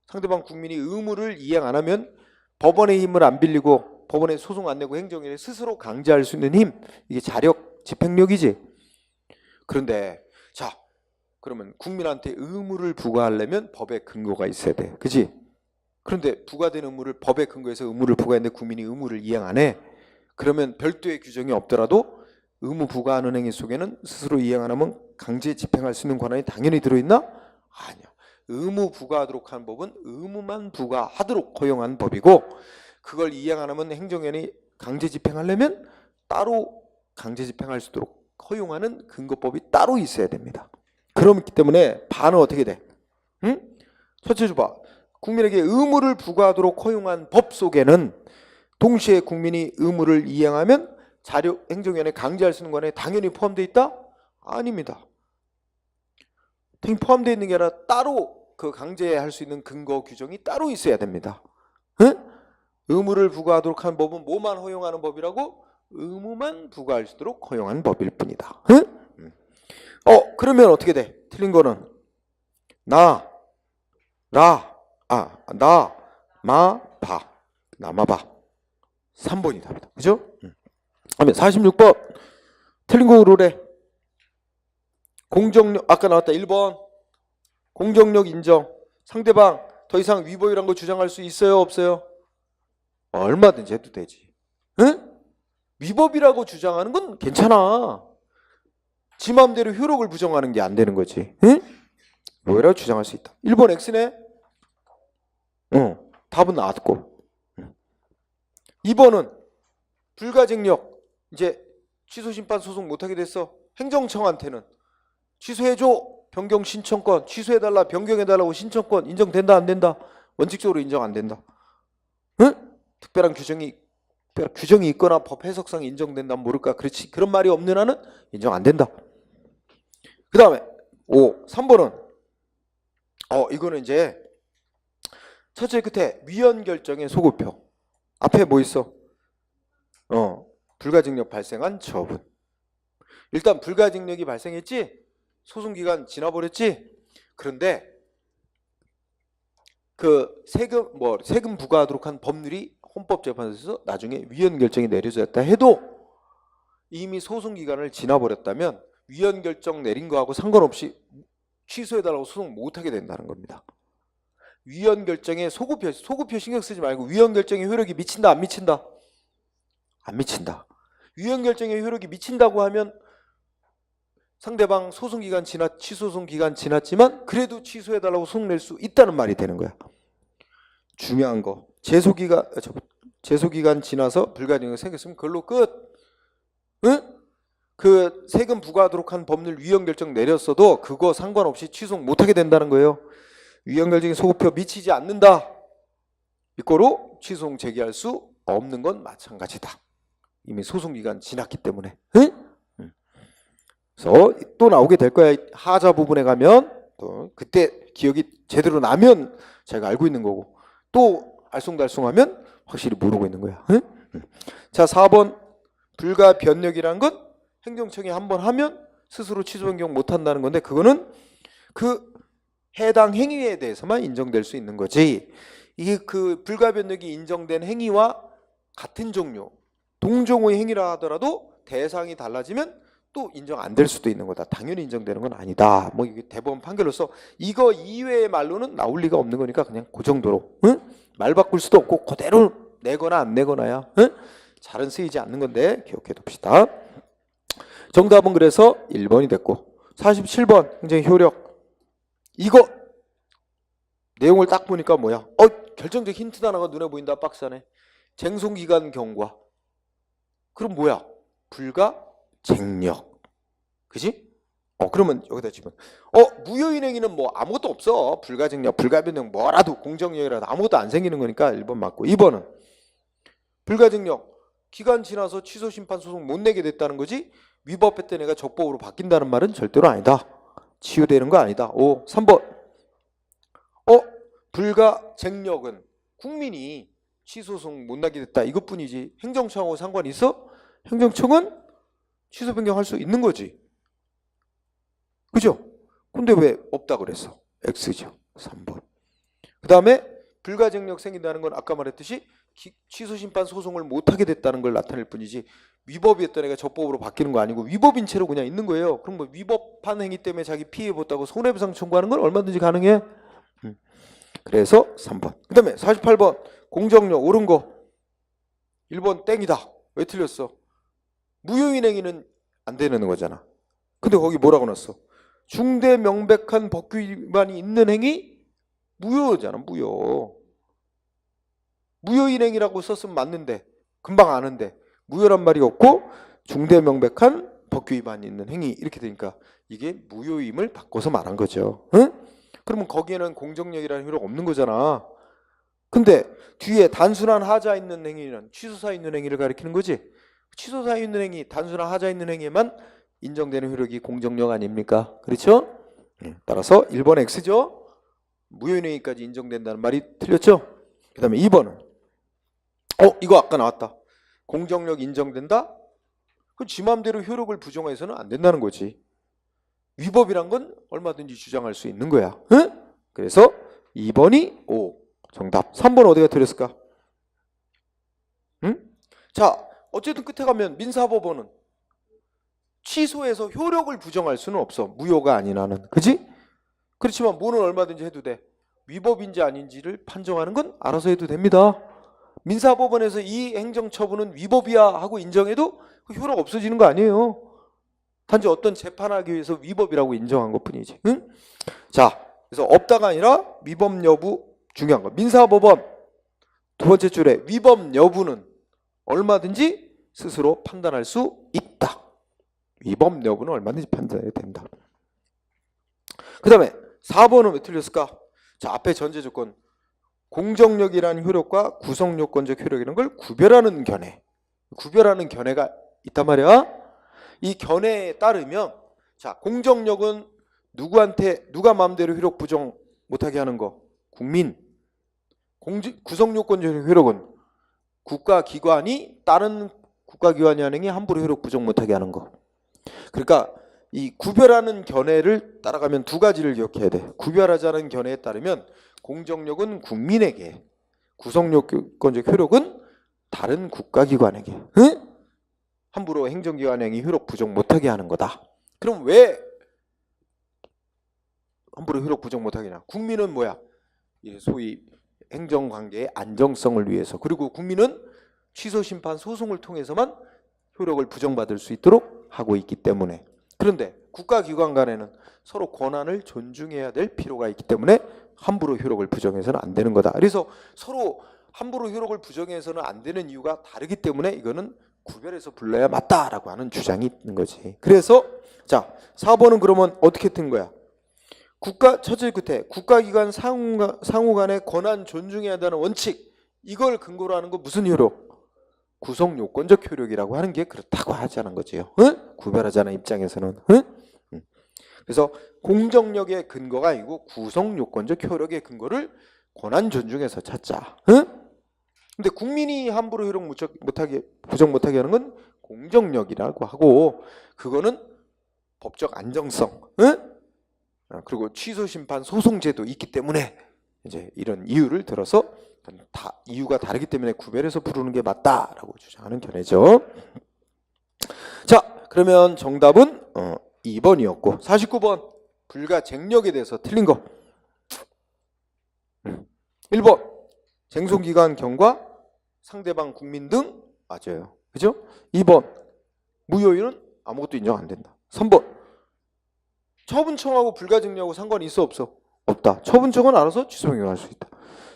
상대방 국민이 의무를 이행 안 하면 법원의 힘을 안 빌리고 법원에 소송 안 내고 행정위를 스스로 강제할 수 있는 힘. 이게 자력 집행력이지. 그런데 자 그러면 국민한테 의무를 부과하려면 법의 근거가 있어야 돼. 그지? 그런데 부과된 의무를 법에 근거해서 의무를 부과했는데 국민이 의무를 이행 안 해. 그러면 별도의 규정이 없더라도 의무 부과하는 행위 속에는 스스로 이행 안 하면 강제 집행할 수 있는 권한이 당연히 들어있나? 아니야. 의무 부과하도록 하는 법은 의무만 부과하도록 허용한 법이고 그걸 이행 안 하면 행정위원회 강제 집행하려면 따로 강제 집행할 수 있도록 허용하는 근거법이 따로 있어야 됩니다. 그렇기 때문에 반은 어떻게 돼? 응? 첫째 줘봐. 국민에게 의무를 부과하도록 허용한 법 속에는 동시에 국민이 의무를 이행하면 자료 행정위원회 강제할 수 있는 거에 당연히 포함되어 있다? 아닙니다. 포함되어 있는 게 아니라 따로 그 강제할 수 있는 근거 규정이 따로 있어야 됩니다. 응? 의무를 부과하도록 한 법은 뭐만 허용하는 법이라고? 의무만 부과할 수 있도록 허용한 법일 뿐이다. 응? 그러면 어떻게 돼? 틀린 거는 나, 마, 바. 나마바. 3번이 답이다. 그죠? 그다음에 46번. 틀린 거 고르래. 공정력, 아까 나왔다. 1번. 공정력 인정. 상대방 더 이상 위법이란 거 주장할 수 있어요? 없어요? 얼마든지 해도 되지. 응? 위법이라고 주장하는 건 괜찮아. 지 마음대로 효력을 부정하는 게 안 되는 거지. 응? 뭐라고 주장할 수 있다. 1번 X네? 답은 나왔고. 2번은 불가증력. 이제 취소심판 소송 못하게 됐어. 행정청한테는 취소해줘. 변경 신청권. 취소해달라. 변경해달라고 신청권. 인정된다 안 된다? 원칙적으로 인정 안 된다. 응? 특별한 규정이 있거나 법 해석상 인정된다면 모를까. 그렇지. 그런 말이 없는 한은 인정 안 된다. 그 다음에 3번은 이거는 이제 첫째 끝에 위헌 결정의 소급표. 앞에 뭐 있어? 불가증력 발생한 처분. 일단 불가증력이 발생했지? 소송기간 지나버렸지? 그런데 그 세금 부과하도록 한 법률이 헌법재판소에서 나중에 위헌 결정이 내려졌다 해도 이미 소송기간을 지나버렸다면 위헌 결정 내린 거하고 상관없이 취소해달라고 소송 못하게 된다는 겁니다. 위헌 결정에 소급표 신경 쓰지 말고 위헌 결정의 효력이 미친다 안 미친다? 안 미친다. 위헌 결정의 효력이 미친다고 하면 상대방 소송기간 취소송 기간 지났지만 그래도 취소해달라고 소송 낼 수 있다는 말이 되는 거야. 중요한 거 제소기간 지나서 불가증력이 생겼으면 그걸로 끝. 응? 그 세금 부과하도록 한 법률 위헌 결정 내렸어도 그거 상관없이 취소 못하게 된다는 거예요. 위헌 결정의 소급표 미치지 않는다. 이거로 취소송 제기할 수 없는 건 마찬가지다. 이미 소송기간 지났기 때문에. 응? 그래서 또 나오게 될 거야. 하자 부분에 가면 또 그때 기억이 제대로 나면 제가 알고 있는 거고 또 알쏭달쏭하면 확실히 모르고 있는 거야. 응? 자 4번 불가 변력이라는 건 행정청이 한번 하면 스스로 취소 변경 못한다는 건데 그거는 그 해당 행위에 대해서만 인정될 수 있는 거지. 이게 그 불가 변력이 인정된 행위와 같은 종류 동종의 행위라 하더라도 대상이 달라지면 또 인정 안 될 수도 있는 거다. 당연히 인정되는 건 아니다. 뭐 이게 대법원 판결로서 이거 이외의 말로는 나올 리가 없는 거니까 그냥 그 정도로. 응? 말 바꿀 수도 없고 그대로 내거나 안 내거나야. 응? 잘은 쓰이지 않는 건데 기억해 둡시다. 정답은 그래서 1번이 됐고 47번 행정 효력. 이거 내용을 딱 보니까 뭐야? 결정적 힌트 하나가 눈에 보인다. 박스 안에. 쟁송기간 경과. 그럼 뭐야? 불가쟁력. 그지? 그러면 여기다 집은 무효인행위는 뭐 아무것도 없어. 불가증력, 불가변력 뭐라도 공정력이라도 아무것도 안 생기는 거니까 1번 맞고 2번은 불가증력. 기간 지나서 취소 심판 소송 못 내게 됐다는 거지 위법했던 애가 적법으로 바뀐다는 말은 절대로 아니다. 치유되는 거 아니다. 3번 불가쟁력은 국민이 취소소송 못 나게 됐다 이것뿐이지 행정청하고 상관이 있어? 행정청은 취소 변경할 수 있는 거지. 그죠? 근데 왜 없다 그랬어? X죠. 3번. 그 다음에 불가증력 생긴다는 건 아까 말했듯이 취소심판 소송을 못하게 됐다는 걸 나타낼 뿐이지 위법이었던 애가 적법으로 바뀌는 거 아니고 위법인 채로 그냥 있는 거예요. 그럼 뭐 위법한 행위 때문에 자기 피해 봤다고 손해배상 청구하는 건 얼마든지 가능해. 그래서 3번. 그 다음에 48번 공정력 옳은 거 1번 땡이다. 왜 틀렸어? 무효인 행위는 안 되는 거잖아. 근데 거기 뭐라고 넣었어? 중대 명백한 법규 위반이 있는 행위 무효잖아. 무효. 무효인행이라고 썼으면 맞는데 금방 아는데 무효란 말이 없고 중대명백한 법규 위반이 있는 행위 이렇게 되니까 이게 무효임을 바꿔서 말한 거죠. 응? 그러면 거기에는 공정력이라는 효력 없는 거잖아. 근데 뒤에 단순한 하자 있는 행위는 취소사 있는 행위를 가리키는 거지. 취소사 있는 행위, 단순한 하자 있는 행위에만 인정되는 효력이 공정력 아닙니까? 그렇죠? 따라서 1번 X죠. 무효인행위까지 인정된다는 말이 틀렸죠? 그 다음에 2번은 이거 아까 나왔다. 공정력 인정된다? 그럼 지 맘대로 효력을 부정해서는 안 된다는 거지. 위법이란 건 얼마든지 주장할 수 있는 거야. 응? 그래서 2번이 O 정답. 3번 어디가 틀렸을까? 응? 자, 어쨌든 끝에 가면 민사법원은 취소해서 효력을 부정할 수는 없어. 무효가 아닌 한은. 그지? 그렇지만 뭐는 얼마든지 해도 돼. 위법인지 아닌지를 판정하는 건 알아서 해도 됩니다. 민사법원에서 이 행정처분은 위법이야 하고 인정해도 그 효력 없어지는 거 아니에요. 단지 어떤 재판하기 위해서 위법이라고 인정한 것 뿐이지. 응? 자, 그래서 없다가 아니라 위법 여부 중요한 거. 민사법원 두 번째 줄에 위법 여부는 얼마든지 스스로 판단할 수 있다. 위법 여부는 얼마든지 판단해야 된다. 그 다음에 4번은 왜 틀렸을까? 자, 앞에 전제 조건 공정력이라는 효력과 구성요건적 효력이라는 걸 구별하는 견해. 구별하는 견해가 있단 말이야. 이 견해에 따르면 자, 공정력은 누구한테 누가 마음대로 효력 부정 못하게 하는 거? 국민. 구성요건적 효력은 국가기관이 다른 국가기관이 하는 게 함부로 효력 부정 못하게 하는 거. 그러니까 이 구별하는 견해를 따라가면 두 가지를 기억해야 돼. 구별하자는 견해에 따르면 공정력은 국민에게, 구성요건적 효력은 다른 국가기관에게, 응? 함부로 행정기관 행위 효력 부정 못하게 하는 거다. 그럼 왜 함부로 효력 부정 못하게 하냐? 국민은 뭐야? 소위 행정관계의 안정성을 위해서, 그리고 국민은 취소 심판 소송을 통해서만 효력을 부정받을 수 있도록 하고 있기 때문에. 그런데 국가기관 간에는 서로 권한을 존중해야 될 필요가 있기 때문에 함부로 효력을 부정해서는 안 되는 거다. 그래서 서로 함부로 효력을 부정해서는 안 되는 이유가 다르기 때문에 이거는 구별해서 불러야 맞다라고 하는 주장이 있는 거지. 그래서 자, 4번은 그러면 어떻게 튼 거야? 첫째 끝에 국가기관 상호 간의 권한 존중해야 한다는 원칙, 이걸 근거로 하는 거 무슨 효력? 구성요건적 효력이라고 하는 게 그렇다고 하자는 거지요. 응? 구별하자는 입장에서는. 응? 그래서 공정력의 근거가 아니고 구성요건적 효력의 근거를 권한 존중해서 찾자. 응? 근데 국민이 함부로 효력 부정 못하게 하는 건 공정력이라고 하고, 그거는 법적 안정성, 응? 그리고 취소 심판 소송제도 있기 때문에 이제 이런 이유를 들어서 다 이유가 다르기 때문에 구별해서 부르는 게 맞다라고 주장하는 견해죠. 자, 그러면 정답은 2번이었고 49번 불가쟁력에 대해서 틀린 거. 1번 쟁송기간 경과 상대방 국민 등 맞아요. 그죠? 2번 무효인은 아무것도 인정 안 된다. 3번 처분청하고 불가증력하고 상관이 있어 없어? 없다. 처분청은 알아서 취소 변경할 수 있다.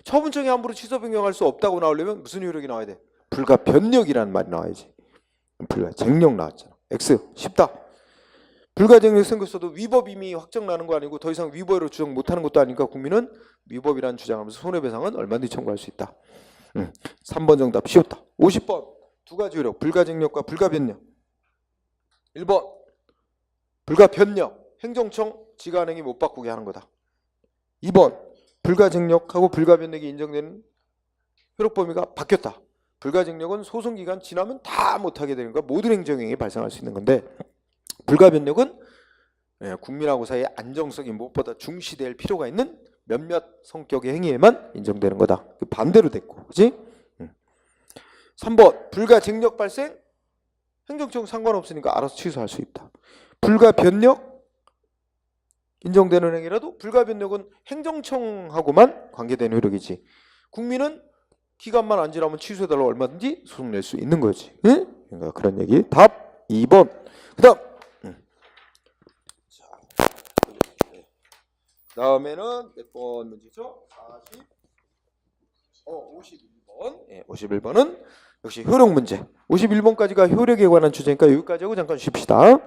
처분청이 함부로 취소 변경할 수 없다고 나오려면 무슨 효력이 나와야 돼? 불가변력이라는 말이 나와야지. 불가쟁력 나왔잖아. X 쉽다. 불가쟁력 생겼어도 위법 이미 확정나는 거 아니고 더 이상 위법으로 주장 못하는 것도 아니니까 국민은 위법이라는 주장하면서 손해배상은 얼마든지 청구할 수 있다. 3번 정답 쉬웠다. 50번 두 가지 효력 불가쟁력과 불가변력. 1번 불가변력 행정청 지가행위 못 바꾸게 하는 거다. 2번 불가쟁력하고 불가변력이 인정되는 효력 범위가 바뀌었다. 불가쟁력은 소송기간 지나면 다 못하게 되는 거야. 모든 행정행위에 발생할 수 있는 건데, 불가변력은 국민하고 사이의 안정성이 무엇보다 중시될 필요가 있는 몇몇 성격의 행위에만 인정되는 거다. 반대로 됐고, 그렇지? 3번 불가쟁력 발생 행정청 상관없으니까 알아서 취소할 수 있다. 불가변력 인정되는 행위라도 불가변력은 행정청하고만 관계되는 효력이지. 국민은 기간만 안 지나면 취소해달라고 얼마든지 소송 낼 수 있는 거지. 응? 그러니까 그런 얘기. 답 2번. 그 다음에는 몇 번 문제죠? 52번. 예, 51번은 역시 효력 문제. 51번까지가 효력에 관한 주제니까 여기까지 하고 잠깐 쉽시다.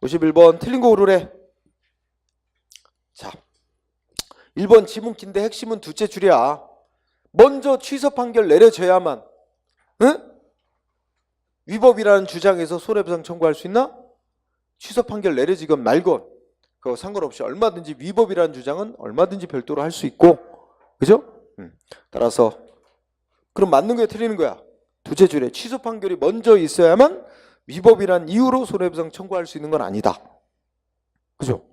51번 틀린 거 고르래. 자, 1번 지문기인데 핵심은 두째 줄이야. 먼저 취소 판결 내려져야만 응? 위법이라는 주장에서 손해배상 청구할 수 있나? 취소 판결 내려지건 말건 그거 상관없이 얼마든지 위법이라는 주장은 얼마든지 별도로 할 수 있고, 그죠? 따라서 그럼 맞는 거야 틀리는 거야? 두째 줄에 취소 판결이 먼저 있어야만 위법이란 이유로 손해배상 청구할 수 있는 건 아니다. 그죠?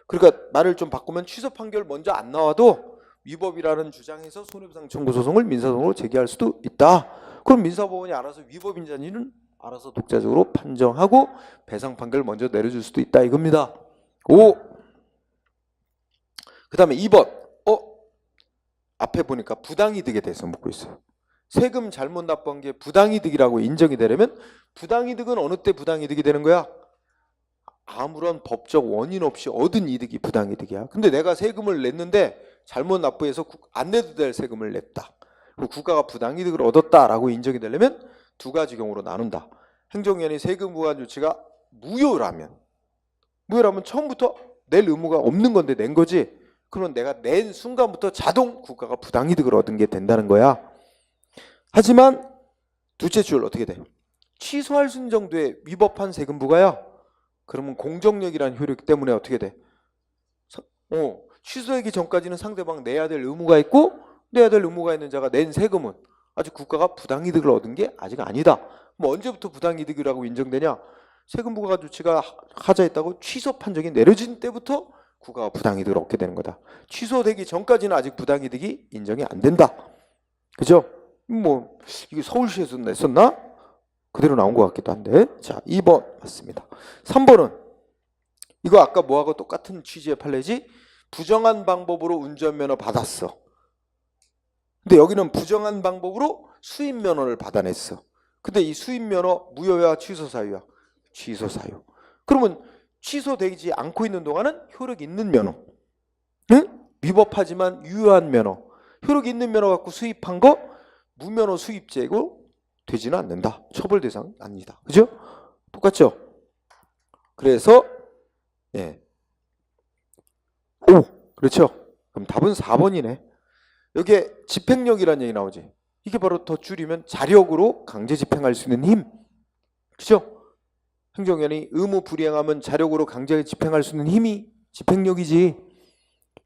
그러니까 말을 좀 바꾸면 취소 판결 먼저 안 나와도 위법이라는 주장에서 손해배상 청구 소송을 민사소송으로 제기할 수도 있다. 그럼 민사법원이 알아서 위법인지 아닌지는 알아서 독자적으로 판정하고 배상 판결을 먼저 내려줄 수도 있다 이겁니다. 5. 그 다음에 2번. 앞에 보니까 부당이득에 대해서 묻고 있어요. 세금 잘못 납부한 게 부당이득이라고 인정이 되려면 부당이득은 어느 때 부당이득이 되는 거야? 아무런 법적 원인 없이 얻은 이득이 부당이득이야. 근데 내가 세금을 냈는데 잘못 납부해서 안 내도 될 세금을 냈다. 국가가 부당이득을 얻었다라고 인정이 되려면 두 가지 경우로 나눈다. 행정위원회 세금 부과 조치가 무효라면 처음부터 낼 의무가 없는 건데 낸 거지. 그러면 내가 낸 순간부터 자동 국가가 부당이득을 얻은 게 된다는 거야. 하지만 두째 줄 어떻게 돼? 취소할 수 있는 정도의 위법한 세금 부과야. 그러면 공정력이라는 효력 때문에 어떻게 돼? 취소하기 전까지는 상대방 내야 될 의무가 있고 내야 될 의무가 있는 자가 낸 세금은 아직 국가가 부당이득을 얻은 게 아직 아니다. 뭐 언제부터 부당이득이라고 인정되냐? 세금 부과 조치가 하자했다고 취소 판정이 내려진 때부터 국가가 부당이득을 얻게 되는 거다. 취소되기 전까지는 아직 부당이득이 인정이 안 된다. 그죠? 뭐 이게 서울시에서 냈었나? 그대로 나온 것 같기도 한데. 자, 2번 맞습니다. 3번은 이거 아까 뭐하고 똑같은 취지의 판례지? 부정한 방법으로 운전면허 받았어. 근데 여기는 부정한 방법으로 수입면허를 받아냈어. 근데 이 수입면허 무효야 취소 사유야? 취소 사유. 그러면 취소되지 않고 있는 동안은 효력 있는 면허, 응? 위법하지만 유효한 면허, 효력 있는 면허 갖고 수입한 거 무면허 수입죄고 되지는 않는다. 처벌 대상 아니다. 그죠? 똑같죠? 그래서 예. 오, 그렇죠. 그럼 답은 4번이네. 여기에 집행력이라는 얘기 나오지. 이게 바로 더 줄이면 자력으로 강제 집행할 수 있는 힘. 그죠? 행정위원회 의무 불이행하면 자력으로 강제 집행할 수 있는 힘이 집행력이지.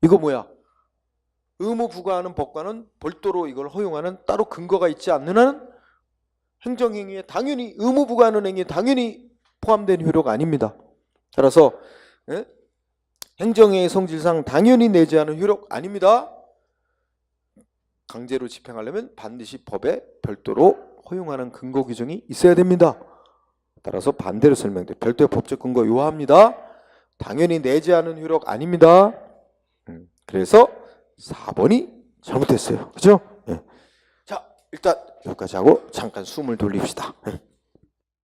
이거 뭐야? 의무 부과하는 법과는 별도로 이걸 허용하는 따로 근거가 있지 않는 한은 행정행위에 당연히 의무 부과하는 행위에 당연히 포함된 효력 아닙니다. 따라서 행정행위 성질상 당연히 내재하는 효력 아닙니다. 강제로 집행하려면 반드시 법에 별도로 허용하는 근거 규정이 있어야 됩니다. 따라서 반대로 설명돼. 별도의 법적 근거 요합니다. 당연히 내재하는 효력 아닙니다. 그래서 4번이 잘못됐어요. 그죠? 예. 자, 일단 여기까지 하고 잠깐 숨을 돌립시다.